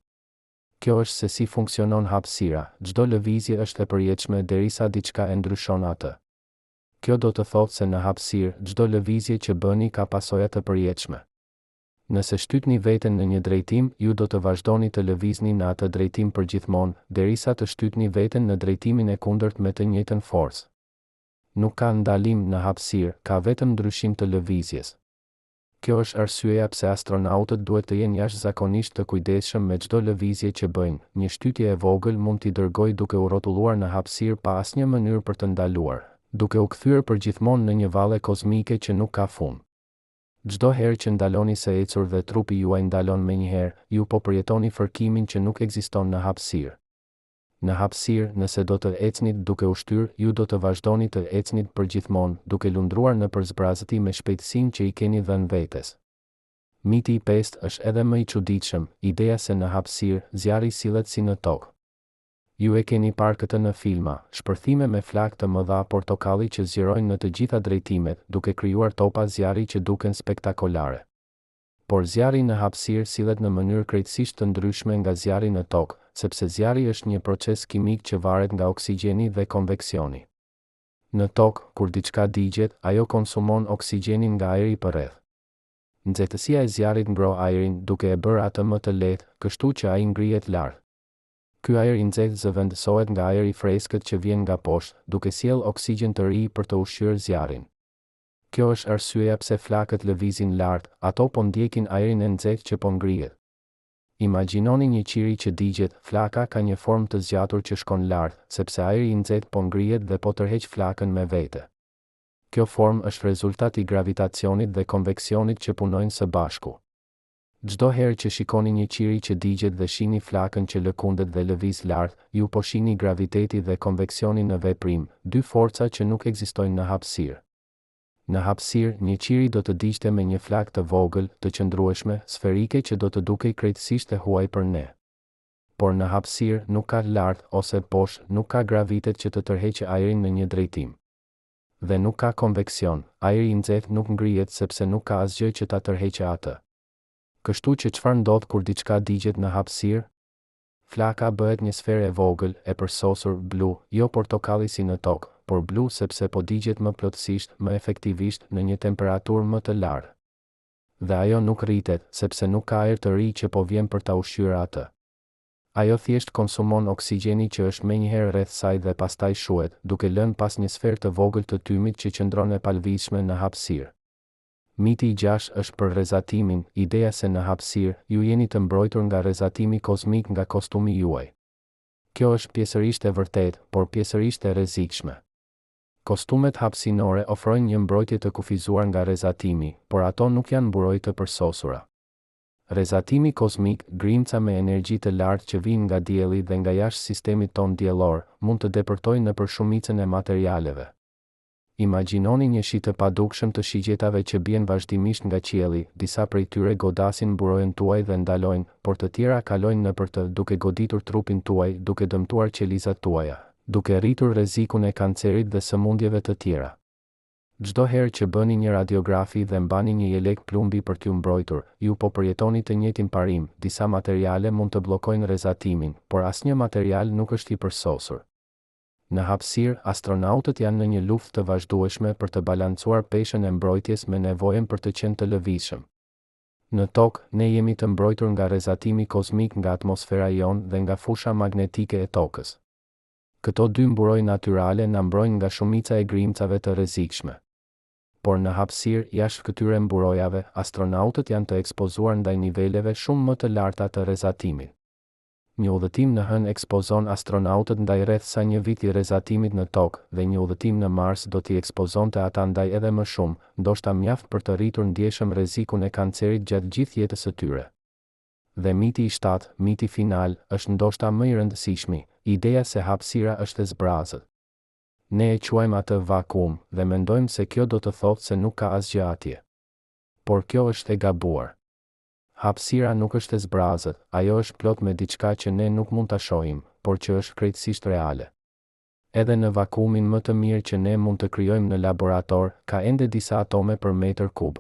Kjo është se si funksionon hapësira, çdo lëvizje është e përjetshme derisa diçka e ndryshon atë. Kjo do të thotë se në hapësirë, çdo lëvizje që bëni ka pasoja të përjetshme. Nëse shtytni veten në një drejtim, ju do të vazhdoni të lëvizni në atë drejtim përgjithmonë, derisa të shtytni veten në drejtimin e kundërt me të njëjtën forcë. Nuk ka ndalim në hapësirë, ka vetëm ndryshim të lëvizjes. Kjo është arsyeja pse astronautët duhet të jenë jashtëzakonisht të kujdesshëm me çdo lëvizje që bëjnë. Një shtytje e vogël mund t'i dërgojë duke u rrotulluar në hapësirë pa asnjë mënyrë për të ndaluar, duke u kthyer përgjithmonë në një valle kozmike që nuk ka fund. Çdo herë që ndaloni së ecur dhe trupi juaj ndalon menjëherë, ju po përjetoni fërkimin që nuk ekziston në hapësirë. Në hapësirë, nëse do të ecnit duke u shtyr, ju do të vazhdoni të ecnit përgjithmonë, duke lundruar në përzbrazëti me shpejtësinë që i keni dhënë vetes. Miti i pestë është edhe më i çuditshëm, ideja se në hapësirë, zjarri sillet si në tokë. Ju e keni parë këtë në filma, shpërthime me flak të mëdha portokalli që zgjerojnë në të gjitha drejtimet, duke krijuar topa zjarri që duken spektakolare. Por zjarri në hapësirë sillet në mënyrë krejtësisht të ndryshme nga zjarri në tokë, sepse zjarri është një proces kimik që varet nga oksigjeni dhe konveksioni. Në tokë, kur diçka digjet, ajo konsumon oksigjenin nga ajri përreth. Nxehtësia e zjarrit mbro ajrin duke e bërë atë më të lehtë, kështu që ai ngrihet lart. Ky ajër i nxehtë zëvendësohet nga ajri i freskët që vjen nga poshtë, duke sjellë oksigjen të ri për të ushqyer zjarrin. Kjo është arsyeja pse flakët lëvizin lart, ato po ndjekin ajrin e nxehtë që po ngrihet. Imagjinoni një qiri që digjet, flaka ka një formë të zgjatur që shkon lart, sepse ajri i nxehtë po ngrihet dhe po tërheq flakën me vete. Kjo formë është rezultat i gravitacionit dhe konveksionit që punojnë së bashku. Çdo herë që shikoni një qiri që digjet dhe shihni flakën që lëkundet dhe lëviz lart, ju po shihni graviteti dhe konveksionin në veprim, dy forca që nuk ekzistojnë në hapësirë. Në hapësirë, një qiri do të digjte me një flakë të vogël, të qëndrueshme, sferike që do të dukej krejtësisht e huaj për ne. Por në hapësirë nuk ka lart ose poshtë, nuk ka gravitet që të tërheqë ajrin në një drejtim. Dhe nuk ka konveksion, ajri i nxehtë nuk ngrihet sepse nuk ka asgjë që ta tërheqë atë. Kështu që çfarë ndodh kur diçka digjet në hapësirë? Flaka bëhet një sferë e vogël, e përsosur, blu, jo portokalli si në tokë, por blu sepse po digjet më plotësisht, më efektivisht, në një temperaturë më të lartë. Dhe ajo nuk rritet, sepse nuk ka ajër të ri që po vjen për ta ushqyer atë. Ajo thjesht konsumon oksigjeni që është menjëherë rreth saj dhe pastaj shuhet, duke lënë pas një sferë të vogël të tymit që qëndron e palëvizshme në hapësirë. Miti i 6 është për rrezatimin, ideja se në hapësirë, ju jeni të mbrojtur nga rrezatimi kozmik nga kostumi juaj. Kjo është pjesërisht e vërtetë, por pjesërisht e rrezikshme. Kostumet hapësinore ofrojnë një mbrojtje të kufizuar nga rrezatimi, por ato nuk janë mburoj të përsosura. Rrezatimi kozmik, grimca me energji të lartë që vijnë nga dielli dhe nga jashtë sistemit ton diellor, mund të depërtojnë nëpër shumicën e materialeve. Imagjinoni një shi të padukshëm të shigjetave që bien vazhdimisht nga qielli, disa prej tyre godasin mburojën tuaj dhe ndalojnë, por të tjera kalojnë nëpër të, duke goditur trupin tuaj, duke dëmtuar qelizat tuaja, duke rritur rrezikun e kancerit dhe sëmundjeve të tjera. Çdo herë që bëni një radiografi dhe mbani një jelek plumbi për t'ju mbrojtur, ju po përjetoni të njëjtin parim. Disa materiale mund të bllokojnë rrezatimin, por asnjë material nuk është i përsosur. Në hapësirë, astronautët janë në një luftë të vazhdueshme për të balancuar peshën e mbrojtjes me nevojën për të qenë të lëvizshëm. Në tokë, ne jemi të mbrojtur nga rrezatimi kozmik nga atmosfera jonë dhe nga fusha magnetike e tokës. Këto dy mburoj natyrale na mbrojnë nga shumica e grimcave të rrezikshme. Por në hapësirë, jashtë këtyre mburojave, astronautët janë të ekspozuar ndaj niveleve shumë më të larta të rrezatimit. Një udhëtim në hënë ekspozon astronautët ndaj rreth sa një viti rrezatimit në tokë, dhe një udhëtim në Mars do t'i ekspozonte ata ndaj edhe më shumë, ndoshta mjaft për të rritur ndjeshëm rrezikun e kancerit gjatë gjithë jetës së tyre. Dhe miti i 7, miti final, është ndoshta më i rëndësishmi, ideja se hapësira është e zbrazët. Ne e quajmë atë vakum dhe mendojmë se kjo do të thotë se nuk ka asgjë atje. Por kjo është e gabuar. Hapësira nuk është e zbrazët, ajo është plot me diçka që ne nuk mund ta shohim, por që është krejtësisht reale. Edhe në vakumin më të mirë që ne mund të krijojmë në laborator, ka ende disa atome për metër kub.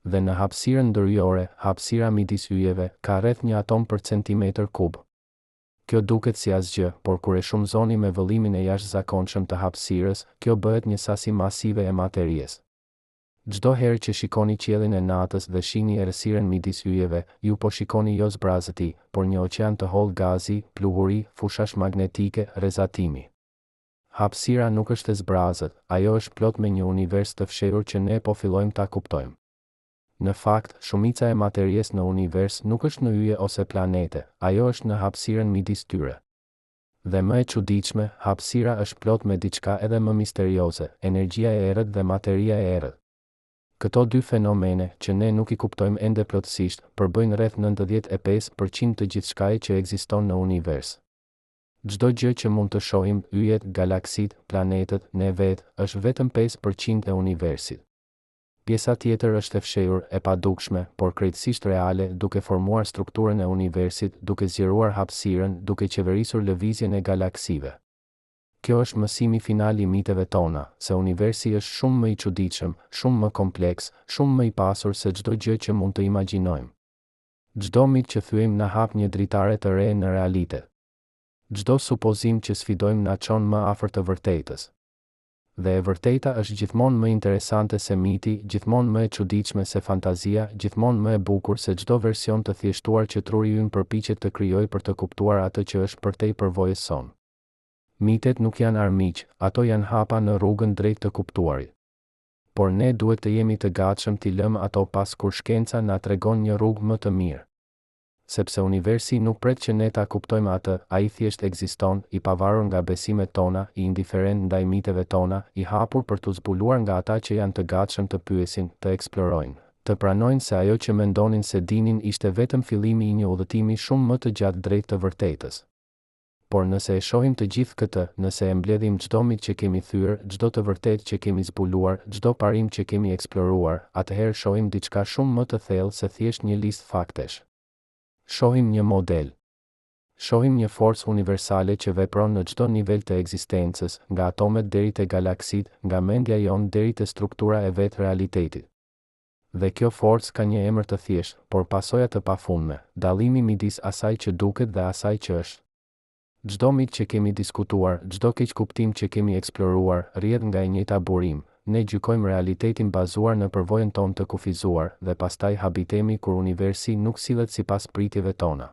Dhe në hapësirën ndërjore, hapësira midis yjeve, ka rreth një atom për centimetër kub. Kjo duket si asgjë, por kur e shumëzoni me vëllimin e jashtëzakonshëm të hapësirës, kjo bëhet një sasi masive e materies. Çdo herë që shikoni qiellin e natës dhe shihni errësirën midis yjeve, ju po shikoni jo zbrazëti, por një oqean të hollë gazi, pluhuri, fushash magnetike, rrezatimi. Hapësira nuk është e zbrazët, ajo është plot me një univers të fshehur që ne po fillojmë ta kuptojmë. Në fakt, shumica e materies në univers nuk është në yje ose planete, ajo është në hapësirën midis tyre. Dhe më e çuditshme, hapësira është plot me diçka edhe më misterioze, energjia e errët dhe materia e errët. Këto dy fenomene, që ne nuk i kuptojmë ende plotësisht, përbëjnë rreth 95% të gjithçkaje që ekziston në univers. Çdo gjë që mund të shohim, yjet, galaksit, planetet, ne vetë, është vetëm 5% e universit. Pjesa tjetër është e fshehur, e padukshme, por krejtësisht reale, duke formuar strukturën e universit, duke zgjeruar hapësirën, duke qeverisur lëvizjen e galaksive. Kjo është mësimi final i miteve tona, se universi është shumë më i çuditshëm, shumë më kompleks, shumë më i pasur se çdo gjë që mund të imagjinojmë. Çdo mit që thyejmë na hap një dritare të re në realitet. Çdo supozim që sfidojmë na çon më afër të vërtetës. Dhe e vërteta është gjithmonë më interesante se miti, gjithmonë më e çuditshme se fantazia, gjithmonë më e bukur se çdo version të thjeshtuar që truri ynë përpiqet të krijojë për të kuptuar atë që është përtej përvojës sonë. Mitet nuk janë armiq, ato janë hapa në rrugën drejt të kuptuarit. Por ne duhet të jemi të gatshëm t'i lëmë ato pas kur shkenca na tregon një rrugë më të mirë. Sepse universi nuk pret që ne ta kuptojmë atë, ai thjesht ekziston, i pavarur nga besimet tona, i indiferent ndaj miteve tona, i hapur për t'u zbuluar nga ata që janë të gatshëm të pyesin, të eksplorojnë, të pranojnë se ajo që mendonin se dinin ishte vetëm fillimi i një udhëtimi shumë më të gjatë drejt të vërtetës. Por nëse e shohim të gjithë këtë, nëse e mbledhim çdo mit që kemi thyer, çdo të vërtetë që kemi zbuluar, çdo parim që kemi eksploruar, atëherë shohim diçka shumë më të thellë se thjesht një listë faktesh. Shohim një model. Shohim një forcë universale që vepron në çdo nivel të ekzistencës, nga atomet deri te galaksit, nga mendja jonë deri te struktura e vetë realitetit. Dhe kjo forcë ka një emër të thjeshtë, por pasoja të pafundme, dallimi midis asaj që duket dhe asaj që është. Çdo mit që kemi diskutuar, çdo keq kuptim që kemi eksploruar, rrjedh nga e njëjta burim. Ne gjykojmë realitetin bazuar në përvojën tonë të kufizuar dhe pastaj habitemi kur universi nuk sillet sipas pritjeve tona.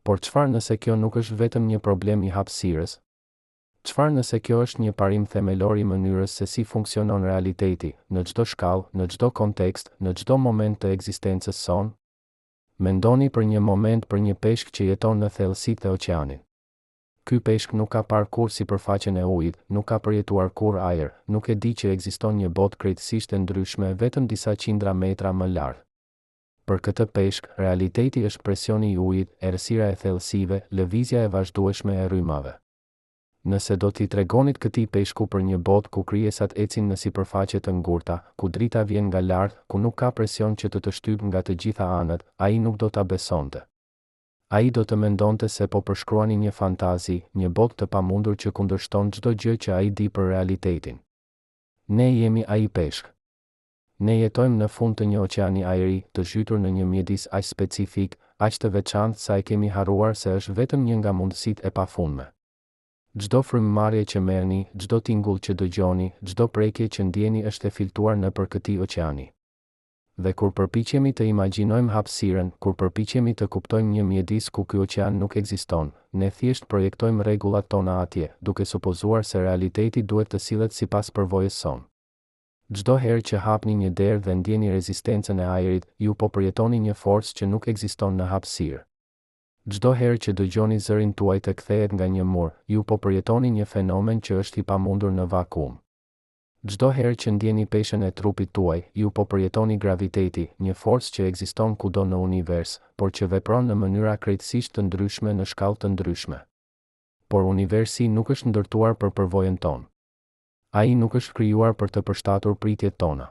Por çfarë nëse kjo nuk është vetëm një problem i hapësirës? Çfarë nëse kjo është një parim themelor i mënyrës se si funksionon realiteti, në çdo shkallë, në çdo kontekst, në çdo moment të ekzistencës sonë? Mendoni për një moment për një peshk që jeton në thellësitë e oqeanit. Ky peshk nuk ka parë kur sipërfaqen e ujit, nuk ka përjetuar kur ajër, nuk e di që ekziston një botë krejtësisht e ndryshme vetëm disa qindra metra më lart. Për këtë peshk, realiteti është presioni i ujit, errësira e thellësive, lëvizja e vazhdueshme e rrymave. Nëse do t'i tregonit këtij peshku për një botë ku krijesat ecin në sipërfaqe të ngurta, ku drita vjen nga lart, ku nuk ka presion që të shtyp nga të gjitha anët, ai nuk do ta besonte. Ai do të mendonte se po përshkruani një fantazi, një botë të pamundur që kundërshton çdo gjë që ai di për realitetin. Ne jemi ai peshk. Ne jetojmë në fund të një oqeani ajri, të zhytur në një mjedis aq specifik, aq të veçantë sa e kemi harruar se është vetëm një nga mundësitë e pafundme. Çdo frymëmarrje që merrni, çdo tingull që dëgjoni, çdo prekje që ndjeni është e filtruar nëpër këtij oqeani. Dhe kur përpiqemi të imagjinojmë hapësirën, kur përpiqemi të kuptojmë një mjedis ku ky oqean nuk ekziston, ne thjesht projektojmë rregullat tona atje, duke supozuar se realiteti duhet të sillet sipas përvojës sonë. Çdo herë që hapni një derë dhe ndjeni rezistencën e ajrit, ju po përjetoni një forcë që nuk ekziston në hapësirë. Çdo herë që dëgjoni zërin tuaj të kthehet nga një mur, ju po përjetoni një fenomen që është i pamundur në vakum. Çdo herë që ndjeni peshën e trupit tuaj, ju po përjetoni graviteti, një forcë që ekziston kudo në univers, por që vepron në mënyra krejtësisht të ndryshme në shkallë të ndryshme. Por universi nuk është ndërtuar për përvojën tonë. Ai nuk është krijuar për të përshtatur pritjet tona.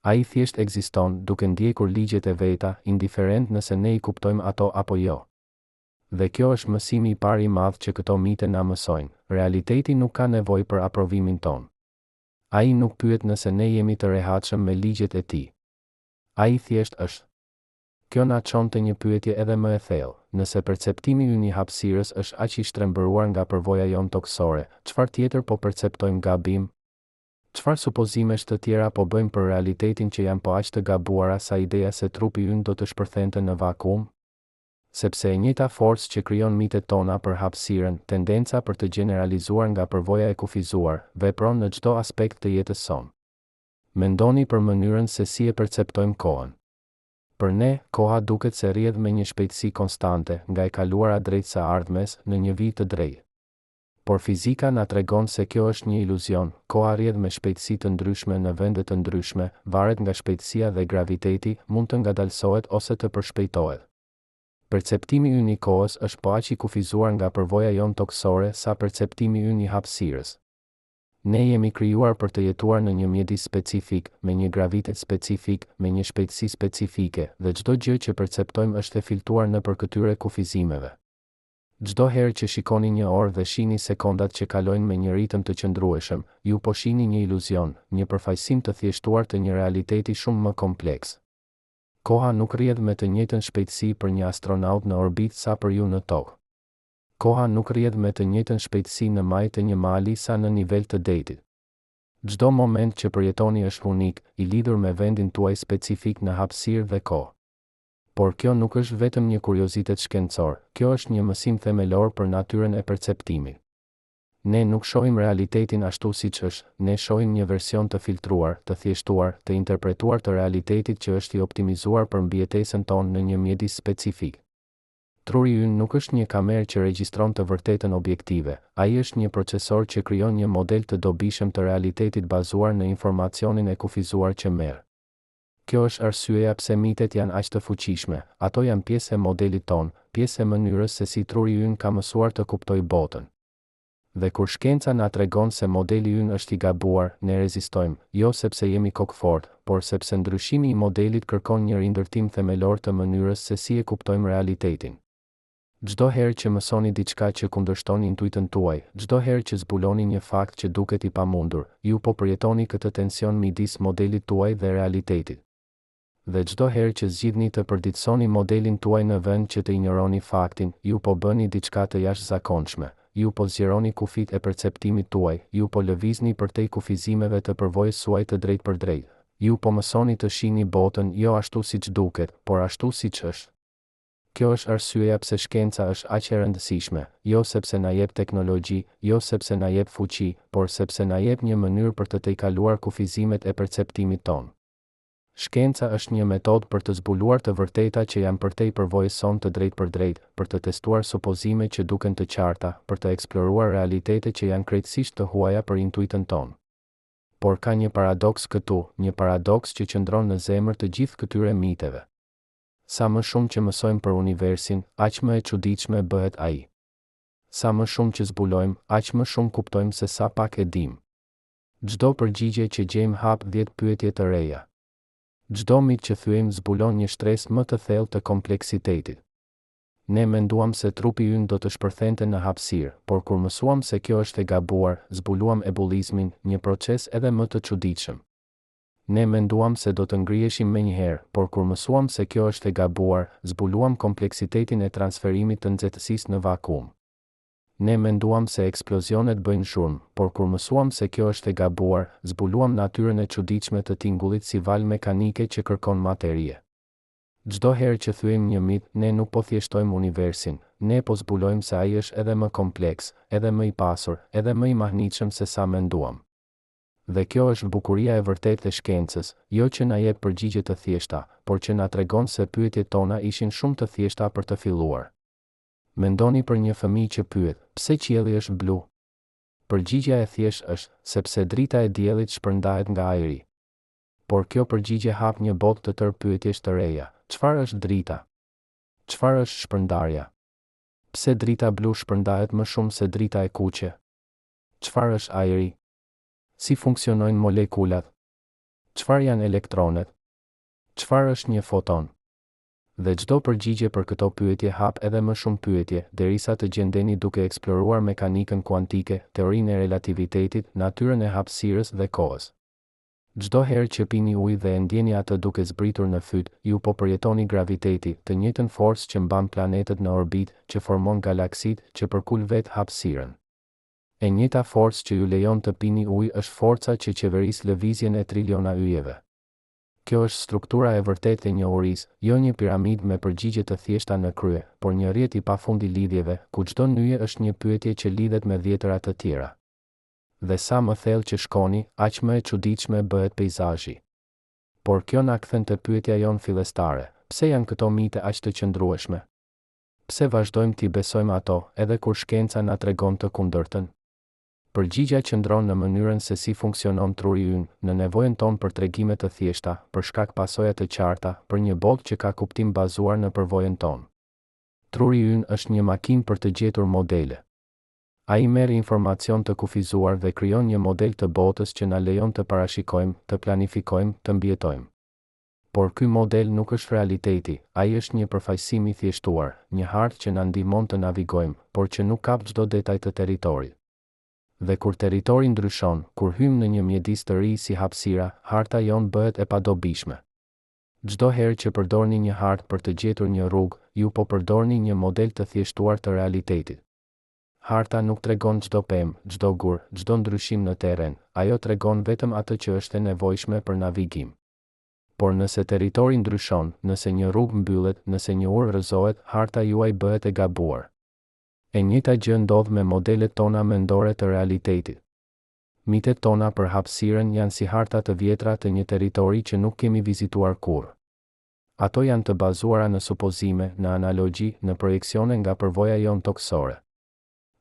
Ai thjesht ekziston duke ndjekur ligjet e veta, indiferent nëse ne i kuptojmë ato apo jo. Dhe kjo është mësimi i parë i madh që këto mite na mësojnë. Realiteti nuk ka nevojë për aprovimin tonë. Ai nuk pyet nëse ne jemi të rehatshëm me ligjet e tij. Ai thjesht është. Kjo na çon te një pyetje edhe më e thellë. Nëse perceptimi ynë i hapësirës është aq i shtrembëruar nga përvoja jonë toksore, çfarë tjetër po perceptojmë gabim? Çfarë supozimesh të tjera po bëjmë për realitetin që janë po aq të gabuara sa ideja se trupi ynë do të shpërthente në vakum? Sepse e njëjta forcë që krijon mitet tona për hapësirën, tendenca për të generalizuar nga përvoja e kufizuar, vepron në çdo aspekt të jetës sonë. Mendoni për mënyrën se si e perceptojmë kohën. Për ne, koha duket se rrjedh me një shpejtësi konstante, nga e kaluara drejt së ardhmes, në një vit të drejtë. Por fizika na tregon se kjo është një iluzion, koha rrjedh me shpejtësi të ndryshme në vende të ndryshme, varet nga shpejtësia dhe graviteti, mund të ngadalsohet ose të përshpejtohet. Perceptimi ynë i kohës është po aq i kufizuar nga përvoja jonë toksore sa perceptimi ynë i hapësirës. Ne jemi krijuar për të jetuar në një mjedis specifik, me një gravitet specifik, me një shpejtësi specifike, dhe çdo gjë që perceptojmë është e filtruar nëpër këtyre kufizimeve. Çdo herë që shikoni një orë dhe shihni sekondat që kalojnë me një ritëm të qëndrueshëm, ju po shihni një iluzion, një përfaqësim të thjeshtuar të një realiteti shumë më kompleks. Koha nuk rrjedh me të njëjtën shpejtësi për një astronaut në orbitë sa për ju në tokë. Koha nuk rrjedh me të njëjtën shpejtësi në majtë të një mali sa në nivel të detit. Çdo moment që përjetoni është unik, i lidhur me vendin tuaj specifik në hapësirë dhe kohë. Por kjo nuk është vetëm një kuriozitet shkencor, kjo është një mësim themelor për natyrën e perceptimit. Ne nuk shohim realitetin ashtu siç është, ne shohim një version të filtruar, të thjeshtuar, të interpretuar të realitetit që është i optimizuar për mbijetesën tonë në një mjedis specifik. Truri ynë nuk është një kamerë që regjistron të vërtetën objektive, ai është një procesor që krijon një model të dobishëm të realitetit bazuar në informacionin e kufizuar që merr. Kjo është arsyeja pse mitet janë aq të fuqishme, ato janë pjesë e modelit ton, pjesë e mënyrës se si truri ynë ka mësuar të kuptojë botën. Dhe kur shkenca na tregon se modeli ynë është i gabuar, ne rezistojmë, jo sepse jemi kokfort, por sepse ndryshimi i modelit kërkon një rindërtim themelor të mënyrës se si e kuptojmë realitetin. Çdo herë që mësoni diçka që kundërshton intuitën tuaj, çdo herë që zbuloni një fakt që duket i pamundur, ju po përjetoni këtë tension midis modelit tuaj dhe realitetit. Dhe çdo herë që zgjidhni të përditësoni modelin tuaj në vend që të injoroni faktin, ju po bëni diçka të jashtëzakonshme. Ju po zgjeroni kufit e perceptimit tuaj, ju po lëvizni përtej kufizimeve të përvojës suaj të drejtë për drejtë. Ju po mësoni të shihni botën jo ashtu siç duket, por ashtu siç është. Kjo është arsyeja pse shkenca është aq e rëndësishme, jo sepse na jep teknologji, jo sepse na jep fuqi, por sepse na jep një mënyrë për të tejkaluar kufizimet e perceptimit ton. Shkenca është një metodë për të zbuluar të vërteta që janë përtej përvojës sonë të drejtë për drejtë, për të testuar supozime që duken të qarta, për të eksploruar realitete që janë krejtësisht të huaja për intuitën tonë. Por ka një paradoks këtu, një paradoks që qëndron në zemër të gjithë këtyre miteve. Sa më shumë që mësojmë për universin, aq më e çuditshme bëhet ai. Sa më shumë që zbulojmë, aq më shumë kuptojmë se sa pak e dim. Çdo përgjigje që gjejmë hap 10 pyetje të reja. Çdo mit që thyejmë zbulon një shtresë më të thellë të kompleksitetit. Ne menduam se trupi ynë do të shpërthente në hapësirë, por kur mësuam se kjo është e gabuar, zbuluam ebulizmin, një proces edhe më të çuditshëm. Ne menduam se do të ngriheshim menjëherë, por kur mësuam se kjo është e gabuar, zbuluam kompleksitetin e transferimit të nxehtësisë në vakum. Ne menduam se eksplosionet bëjnë shurm, por kur mësuam se kjo është e gabuar, zbuluam natyrën e çuditshme të tingullit si valë mekanike që kërkon materie. Çdo herë që thyejmë një mit, ne nuk po thjeshtojmë universin, ne po zbulojmë se ai është edhe më kompleks, edhe më i pasur, edhe më i mahnitshëm se sa menduam. Dhe kjo është bukuria e vërtetë e shkencës, jo që na jep përgjigje të thjeshta, por që na tregon se pyetjet tona ishin shumë të thjeshta për të filluar. Mendoni për një fëmijë që pyet, pse qielli është blu? Përgjigjja e thjeshtë është, sepse drita e diellit shpërndahet nga ajri. Por kjo përgjigje hap një botë të tërë pyetjesh të reja. Çfarë është drita? Çfarë është shpërndarja? Pse drita blu shpërndahet më shumë se drita e kuqe? Çfarë është ajri? Si funksionojnë molekulat? Çfarë janë elektronet? Çfarë është një foton? Dhe çdo përgjigje për këto pyetje hap edhe më shumë pyetje, derisa të gjendeni duke eksploruar mekanikën kuantike, teorinë e relativitetit, natyrën e hapësirës dhe kohës. Çdo herë që pini ujë dhe e ndjeni atë duke zbritur në fyt, ju po përjetoni graviteti, të njëjtën forcë që mban planetet në orbitë, që formon galaksitë, që përkul vetë hapësirën. E njëjta forcë që ju lejon të pini ujë është forca që qeveris lëvizjen e triliona yjeve. Kjo është struktura e vërtetë e njohurisë, jo një piramidë me përgjigje të thjeshta në krye, por një rrjet i pafundi lidhjeve, ku çdo nyje është një pyetje që lidhet me dhjetëra të tjera. Dhe sa më thellë që shkoni, aq më e çuditshme bëhet peizazhi. Por kjo na kthen te pyetja jon fillestare, pse janë këto mite aq të qëndrueshme? Pse vazhdojmë t'i besojmë ato, edhe kur shkenca na tregon të kundërtën? Përgjigja qëndron në mënyrën se si funksionon truri ynë, në nevojën tonë për tregime të thjeshta, për shkak pasoja të qarta, për një botë që ka kuptim bazuar në përvojën tonë. Truri ynë është një makinë për të gjetur modele. Ai merr informacion të kufizuar dhe krijon një model të botës që na lejon të parashikojmë, të planifikojmë, të mbijetojmë. Por ky model nuk është realiteti, ai është një përfaqësim i thjeshtuar, një hartë që na ndihmon të navigojmë, por që nuk kap çdo detaj të territorit. Dhe kur territori ndryshon, kur hymë në një mjedis të ri si hapësira, harta jon bëhet e padobishme. Çdo herë që përdorni një hartë për të gjetur një rrugë, ju po përdorni një model të thjeshtuar të realitetit. Harta nuk tregon çdo pemë, çdo gur, çdo ndryshim në terren, ajo tregon vetëm atë që është e nevojshme për navigim. Por nëse territori ndryshon, nëse një rrugë mbyllet, nëse një urë rrëzohet, harta juaj bëhet e gabuar. E njëjta gjë ndodh me modelet tona mendore të realitetit. Mitet tona për hapësirën janë si harta të vjetra të një territori që nuk kemi vizituar kurrë. Ato janë të bazuara në supozime, në analogji, në projeksione nga përvoja jonë toksore.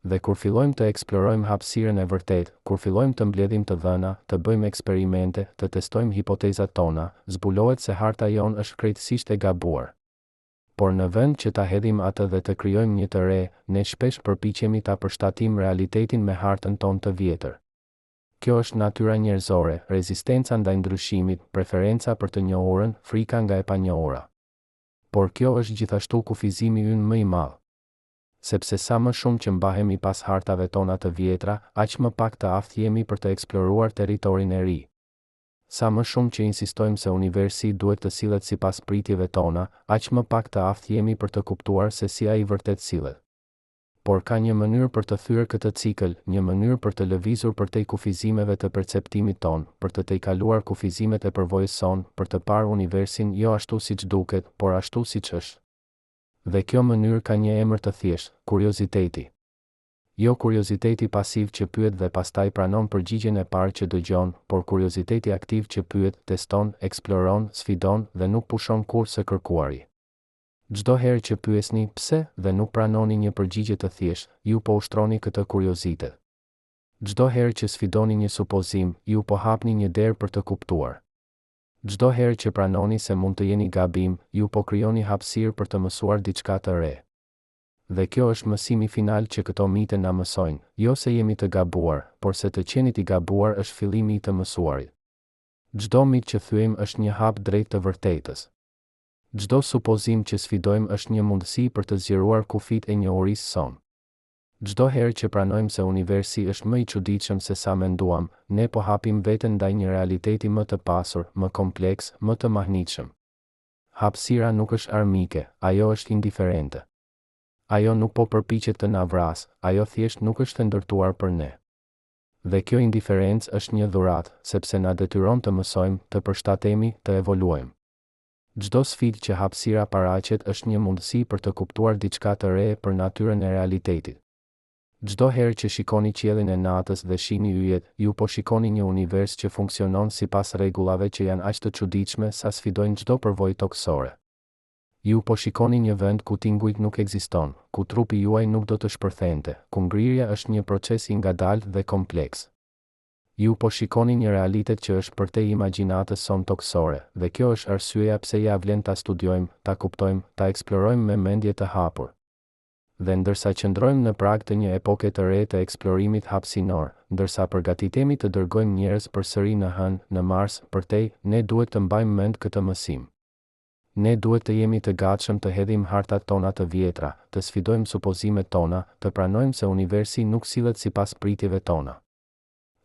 Dhe kur fillojmë të eksplorojmë hapësirën e vërtetë, kur fillojmë të mbledhim të dhëna, të bëjmë eksperimente, të testojmë hipotezat tona, zbulohet se harta jonë është krejtësisht e gabuar. Por në vend që ta hedhim atë dhe të krijojmë një të re, ne shpesh përpiqemi ta përshtatim realitetin me hartën tonë të vjetër. Kjo është natyra njerëzore, rezistenca ndaj ndryshimit, preferenca për të njohurën, frika nga e panjohura. Por kjo është gjithashtu kufizimi ynë më i madh. Sepse sa më shumë që mbahemi pas hartave tona të vjetra, aq më pak të aftë jemi për të eksploruar territorin e ri. Sa më shumë që insistojmë se universi duhet të sillet sipas pritjeve tona, aq më pak të aftë jemi për të kuptuar se si ai vërtet sillet. Por ka një mënyrë për të thyer këtë cikël, një mënyrë për të lëvizur përtej kufizimeve të perceptimit ton, për të tejkaluar kufizimet e përvojës son, për të parë universin jo ashtu siç duket, por ashtu siç është. Dhe kjo mënyrë ka një emër të thjeshtë, kurioziteti. Jo kurioziteti pasiv që pyet dhe pastaj pranon përgjigjen e parë që dëgjon, por kurioziteti aktiv që pyet, teston, eksploron, sfidon dhe nuk pushon kurrë së kërkuari. Çdo herë që pyesni pse dhe nuk pranoni një përgjigje të thjeshtë, ju po ushtroni këtë kuriozitet. Çdo herë që sfidoni një supozim, ju po hapni një derë për të kuptuar. Çdo herë që pranoni se mund të jeni gabim, ju po krijoni hapësirë për të mësuar diçka të re. Dhe kjo është mësimi final që këto mite na mësojnë, jo se jemi të gabuar, por se të qenit i gabuar është fillimi i të mësuarit. Çdo mit që thyejmë është një hap drejt të vërtetës. Çdo supozim që sfidojmë është një mundësi për të zgjeruar kufit e njohurisë sonë. Çdo herë që pranojmë se universi është më i çuditshëm se sa menduam, ne po hapim veten ndaj një realiteti më të pasur, më kompleks, më të mahnitshëm. Hapësira nuk është armike, ajo është indiferente. Ajo nuk po përpiqet të na vrasë, ajo thjesht nuk është e ndërtuar për ne. Dhe kjo indiferencë është një dhuratë, sepse na detyron të mësojmë, të përshtatemi, të evoluojmë. Çdo sfidë që hapësira paraqet është një mundësi për të kuptuar diçka të re për natyrën e realitetit. Çdo herë që shikoni qiellin e natës dhe shihni yjet, ju po shikoni një univers që funksionon sipas rregullave që janë aq të çuditshme sa sfidojnë çdo përvojë toksore. Ju po shikoni një vend ku tingujt nuk ekziston, ku trupi juaj nuk do të shpërthente, ku ngrirja është një proces i ngadaltë dhe kompleks. Ju po shikoni një realitet që është përtej imagjinatës son toksore, dhe kjo është arsyeja pse ja vlen ta studiojmë, ta kuptojmë, ta eksplorojmë me mendje të hapur. Dhe ndërsa qëndrojmë në prag të një epoke të re të eksplorimit hapësinor, ndërsa përgatitemi të dërgojmë njerëz përsëri në hënë, në Mars, përtej, ne duhet të mbajmë mend këtë mësim. Ne duhet të jemi të gatshëm të hedhim hartat tona të vjetra, të sfidojmë supozimet tona, të pranojmë se universi nuk sillet sipas pritjeve tona.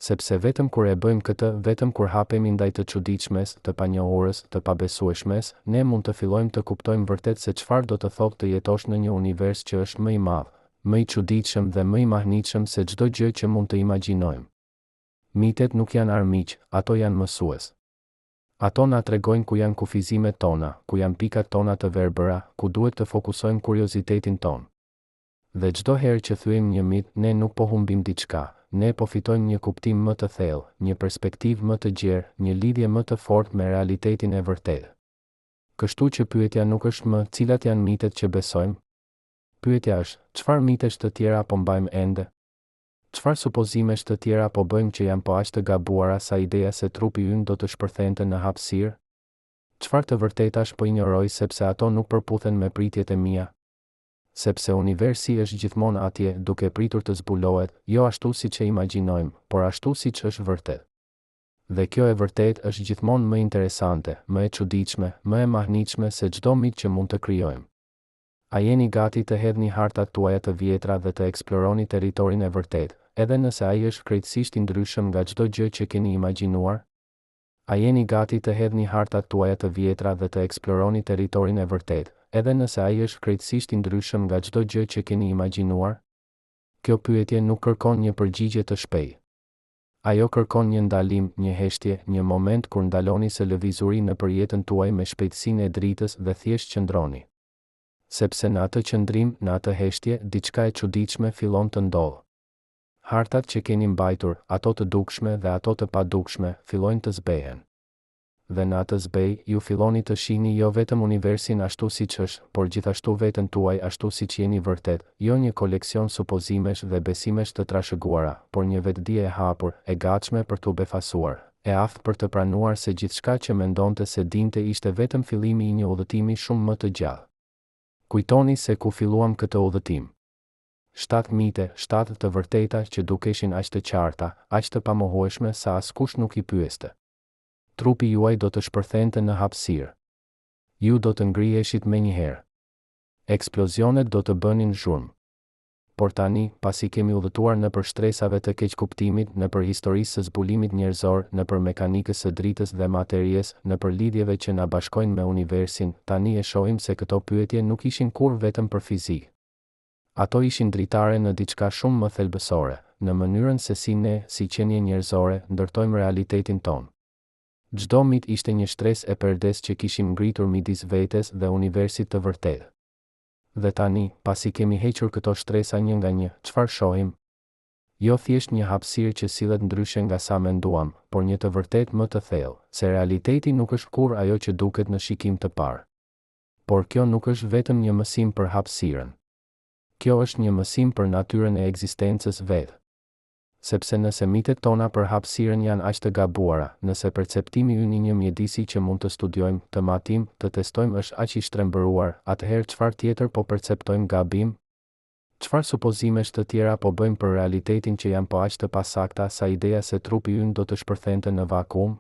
Sepse vetëm kur e bëjmë këtë, vetëm kur hapemi ndaj të çuditshmes, të panjohurës, të pabesueshmes, ne mund të fillojmë të kuptojmë vërtet se çfarë do të thotë të jetosh në një univers që është më i madh, më i çuditshëm dhe më i mahnitshëm se çdo gjë që mund të imagjinojmë. Mitet nuk janë armiq, ato janë mësues. Ato na tregojnë ku janë kufizimet tona, ku janë pikat tona të verbëra, ku duhet të fokusojmë kuriozitetin ton. Dhe çdo herë që thyejmë një mit, ne nuk po humbim diçka. Ne po fitojmë një kuptim më të thellë, një perspektivë më të gjerë, një lidhje më të fortë me realitetin e vërtetë. Kështu që pyetja nuk është më cilat janë mitet që besojmë. Pyetja është, çfarë mitesh të tjera po mbajmë ende? Çfarë supozimesh të tjera po bëjmë që janë po aq të gabuara sa ideja se trupi ynë do të shpërthente në hapësirë? Çfarë të vërtetash po injoroj sepse ato nuk përputhen me pritjet e mia? Sepse universi është gjithmonë atje, duke pritur të zbulohet, jo ashtu siç e imagjinojmë, por ashtu siç është vërtet. Dhe kjo e vërtet është gjithmonë më interesante, më e çuditshme, më e mahnitshme se çdo mit që mund të krijojmë. A jeni gati të hedhni hartat tuaja të vjetra dhe të eksploroni territorin e vërtet, edhe nëse ai është krejtësisht i ndryshëm nga çdo gjë që keni imagjinuar? A jeni gati të hedhni hartat tuaja të vjetra dhe të eksploroni territorin e vërtet, edhe nëse ai është krejtësisht i ndryshëm nga çdo gjë që keni imagjinuar? Kjo pyetje nuk kërkon një përgjigje të shpejtë. Ajo kërkon një ndalim, një heshtje, një moment kur ndaloni së lëvizuri në përjetën tuaj me shpejtësinë e dritës dhe thjesht qëndroni. Sepse në atë qëndrim, në atë heshtje, diçka e çuditshme fillon të ndodhë. Hartat që keni mbajtur, ato të dukshme dhe ato të padukshme, fillojnë të zbehen. Dhe në atë zbej, ju filloni të shihni jo vetëm universin ashtu siç është, por gjithashtu veten tuaj ashtu siç jeni vërtet, jo një koleksion supozimesh dhe besimesh të trashëguara, por një vetdije e hapur, e gatshme për t'u befasuar, e aftë për të pranuar se gjithçka që mendonte se dinte ishte vetëm fillimi i një udhëtimi shumë më të gjallë. Kujtoni se ku filluam këtë udhëtim. 7 mite, 7 të vërteta që dukeshin aq të qarta, aq të pamohueshme sa askush nuk i pyeste. Trupi juaj do të shpërthente në hapësirë. Ju do të ngriheshit menjëherë. Eksplozionet do të bënin zhurmë. Por tani, pasi kemi udhëtuar nëpër shtresave të keqkuptimit, nëpër historisë së zbulimit njerëzor, nëpër mekanikës së dritës dhe materies, nëpër lidhjeve që na bashkojnë me universin, tani e shohim se këto pyetje nuk ishin kurrë vetëm për fizikë. Ato ishin dritare në diçka shumë më thelbësore, në mënyrën se si ne, si qenie njerëzore, ndërtojmë realitetin tonë. Çdo mit ishte një shtresë e perdes që kishim ngritur midis vetes dhe universit të vërtetë. Dhe tani, pasi kemi hequr këto shtresa një nga një, çfarë shohim? Jo thjesht një hapësirë që sillet ndryshe nga sa menduam, por një të vërtet më të thellë, se realiteti nuk është kur ajo që duket në shikim të parë. Por kjo nuk është vetëm një mësim për hapësirën. Kjo është një mësim për natyrën e ekzistencës vetë. Sepse nëse mitet tona për hapësirën janë aq të gabuara, nëse perceptimi ynë i një mjedisi që mund të studiojmë, të matim, të testojmë është aq i shtrembëruar, atëherë çfarë tjetër po perceptojmë gabim? Çfarë supozimesh të tjera po bëjmë për realitetin që janë po aq të pasakta sa ideja se trupi ynë do të shpërthente në vakum?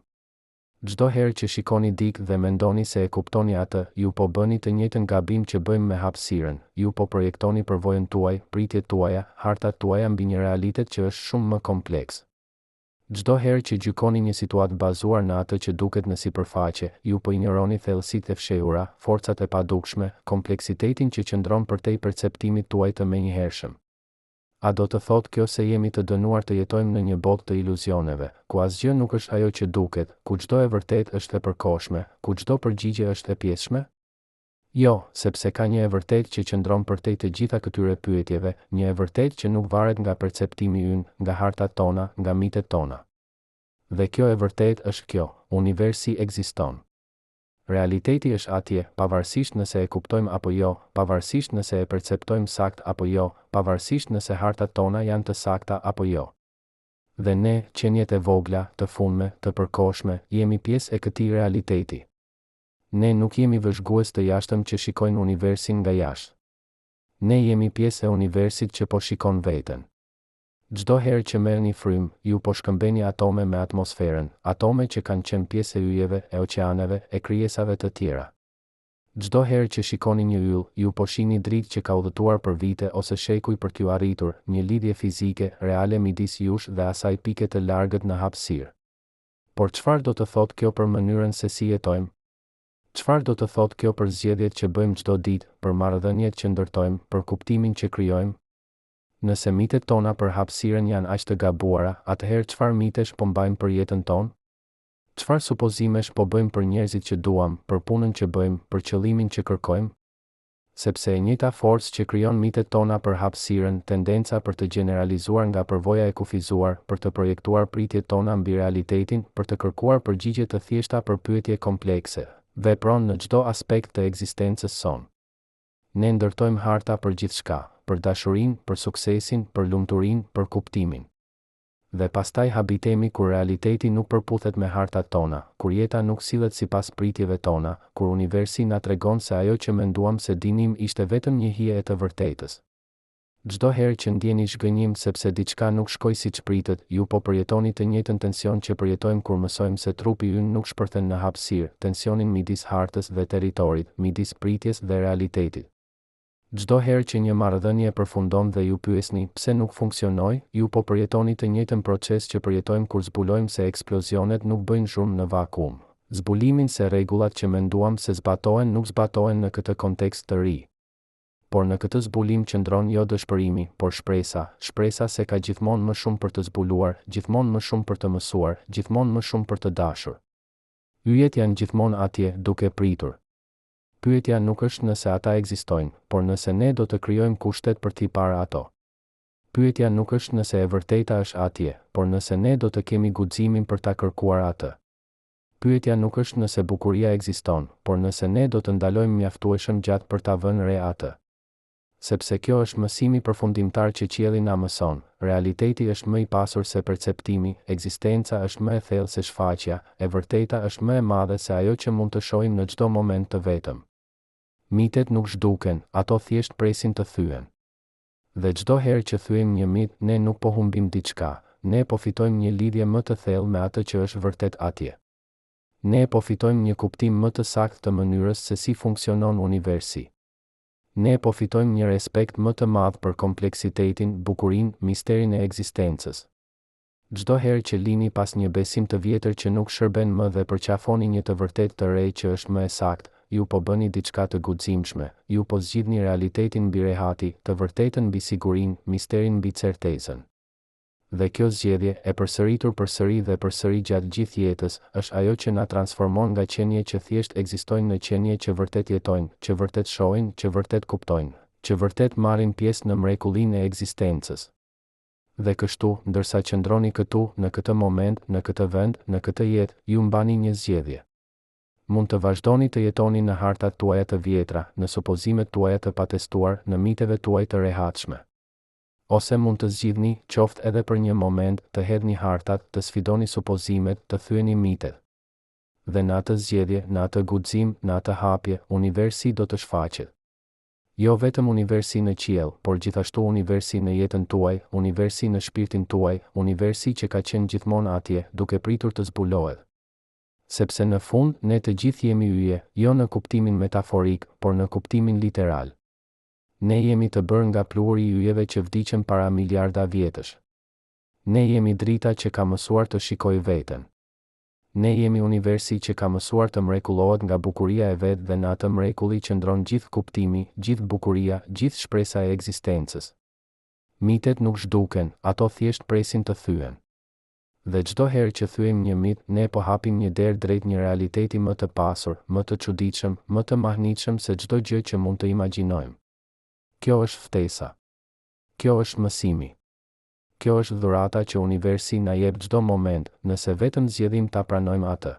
Çdo herë që shikoni dikë dhe mendoni se e kuptoni atë, ju po bëni të njëjtën gabim që bëjmë me hapësirën, ju po projektoni përvojën tuaj, pritjet tuaja, hartat tuaja mbi një realitet që është shumë më kompleks. Çdo herë që gjykoni një situatë bazuar në atë që duket në sipërfaqe, ju po injoroni thellësitë e fshehura, forcat e padukshme, kompleksitetin që qëndron përtej perceptimit tuaj të menjëhershëm. A do të thotë kjo se jemi të dënuar të jetojmë në një botë të iluzioneve, ku asgjë nuk është ajo që duket, ku çdo e vërtet është e përkohshme, ku çdo përgjigje është e pjesshme? Jo, sepse ka një e vërtet që qëndron përtej të gjitha këtyre pyetjeve, një e vërtet që nuk varet nga perceptimi ynë, nga hartat tona, nga mitet tona. Dhe kjo e vërtet është kjo: universi ekziston. Realiteti është atje, pavarësisht nëse e kuptojmë apo jo, pavarësisht nëse e perceptojmë sakt apo jo, pavarësisht nëse hartat tona janë të sakta apo jo. Dhe ne, qenjet e vogla, të fundme, të përkohshme, jemi pjesë e këtij realiteti. Ne nuk jemi vëzhgues të jashtëm që shikojnë universin nga jashtë. Ne jemi pjesë e universit që po shikon veten. Çdo herë që merrni frym, ju po shkëmbeni atome me atmosferën, atome që kanë qenë pjesë e yjeve, e oqeaneve, e krijesave të tjera. Çdo herë që shikoni një yll, ju po shihni dritë që ka udhëtuar për vite ose shekuj për t'ju arritur, një lidhje fizike, reale midis jush dhe asaj pike të largët në hapësirë. Por çfarë do të thotë kjo për mënyrën se si jetojmë? Çfarë do të thotë kjo për zgjedhjet që bëjmë çdo ditë, për marrëdhëniet që ndërtojmë, për kuptimin që krijojmë? Nëse mitet tona për hapësirën janë aq të gabuara, atëherë çfarë mitesh po mbajmë për jetën tonë? Çfarë supozimesh po bëjmë për njerëzit që duam, për punën që bëjmë, për qëllimin që kërkojmë? Sepse e njëjta forcë që krijon mitet tona për hapësirën, tendenca për të gjeneralizuar nga përvoja e kufizuar, për të projektuar pritjet tona mbi realitetin, për të kërkuar përgjigje të thjeshta për pyetje komplekse, vepron në çdo aspekt të ekzistencës sonë. Ne ndërtojmë harta për gjithçka, për dashurinë, për suksesin, për lumturinë, për kuptimin. Dhe pastaj habitemi kur realiteti nuk përputhet me hartat tona, kur jeta nuk sillet sipas pritjeve tona, kur universi na tregon se ajo që menduam se dinim ishte vetëm një hije e të vërtetës. Çdo herë që ndjeni zhgënjim sepse diçka nuk shkoi siç pritet, ju po përjetoni të njëjtën tension që përjetojmë kur mësojmë se trupi ynë nuk shpërthen në hapësirë, tensionin midis hartës dhe territorit, midis pritjes dhe realitetit. Çdo herë që një marrëdhënie përfundon dhe ju pyesni pse nuk funksionoi, ju po përjetoni të njëjtën proces që përjetojmë kur zbulojmë se eksplosionet nuk bëjnë zhurmë në vakum. Zbulimin se rregullat që menduam se zbatohen nuk zbatohen në këtë kontekst të ri. Por në këtë zbulim qëndron jo dëshpërimi, por shpresa, shpresa se ka gjithmonë më shumë për të zbuluar, gjithmonë më shumë për të mësuar, gjithmonë më shumë për të dashur. Yjet janë gjithmonë atje, duke pritur. Pyetja nuk është nëse ata ekzistojnë, por nëse ne do të krijojmë kushtet për t'i parë ato. Pyetja nuk është nëse e vërteta është atje, por nëse ne do të kemi guximin për ta kërkuar atë. Pyetja nuk është nëse bukuria ekziston, por nëse ne do të ndalojmë mjaftueshëm gjatë për ta vënë re atë. Sepse kjo është mësimi përfundimtar që qielli na mëson, realiteti është më i pasur se perceptimi, ekzistenca është më e thellë se shfaqja, e vërteta është më e madhe se ajo që mund të shohim në çdo moment të vetëm. Mitet nuk zhduken, ato thjesht presin të thyen. Dhe çdo herë që thyejmë një mit, ne nuk po humbim diçka, ne po fitojmë një lidhje më të thellë me atë që është vërtet atje. Ne po fitojmë një kuptim më të saktë të mënyrës se si funksionon universi. Ne po fitojmë një respekt më të madh për kompleksitetin, bukurinë, misterin e ekzistencës. Çdo herë që lini pas një besim të vjetër që nuk shërben më dhe përqafoni një të vërtet të re që është më e saktë, ju po bëni diçka të guximshme, ju po zgjidhni realitetin mbi rehati, të vërtetën mbi sigurinë, misterin mbi certezën. Dhe kjo zgjedhje, e përsëritur përsëri dhe përsëri gjatë gjithë jetës, është ajo që na transformon nga qenie që thjesht ekzistojnë në qenie që vërtet jetojnë, që vërtet shohin, që vërtet kuptojnë, që vërtet marrin pjesë në mrekullinë e ekzistencës. Dhe kështu, ndërsa qëndroni këtu, në këtë moment, në këtë vend, në këtë jetë, ju mbani një zgjedhje. Mund të vazhdoni të jetoni në hartat tuaja të vjetra, në supozimet tuaja të patestuar, në miteve tuaj të rehatshme. Ose mund të zgjidhni, qoftë edhe për një moment, të hedhni hartat, të sfidoni supozimet, të thyeni mitet. Dhe në atë zgjedhje, në atë guxim, në atë hapje, universi do të shfaqet. Jo vetëm universi në qiell, por gjithashtu universi në jetën tuaj, universi në shpirtin tuaj, universi që ka qenë gjithmonë atje, duke pritur të zbulohet. Sepse në fund, ne të gjithë jemi yje, jo në kuptimin metaforik, por në kuptimin literal. Ne jemi të bërë nga pluri i yjeve që vdiqën para miliarda vjetësh. Ne jemi drita që ka mësuar të shikojë veten. Ne jemi universi që ka mësuar të mrekullohet nga bukuria e vet dhe në atë mrekulli qëndron gjithë kuptimi, gjithë bukuria, gjithë shpresa e ekzistencës. Mitet nuk zhduken, ato thjesht presin të thyen. Dhe çdo herë që thyejmë një mit, ne po hapim një derë drejt një realiteti më të pasur, më të çuditshëm, më të mahnitshëm se çdo gjë që mund të imagjinojmë. Kjo është ftesa. Kjo është mësimi. Kjo është dhurata që universi na jep çdo moment, nëse vetëm zgjedhim ta pranojmë atë.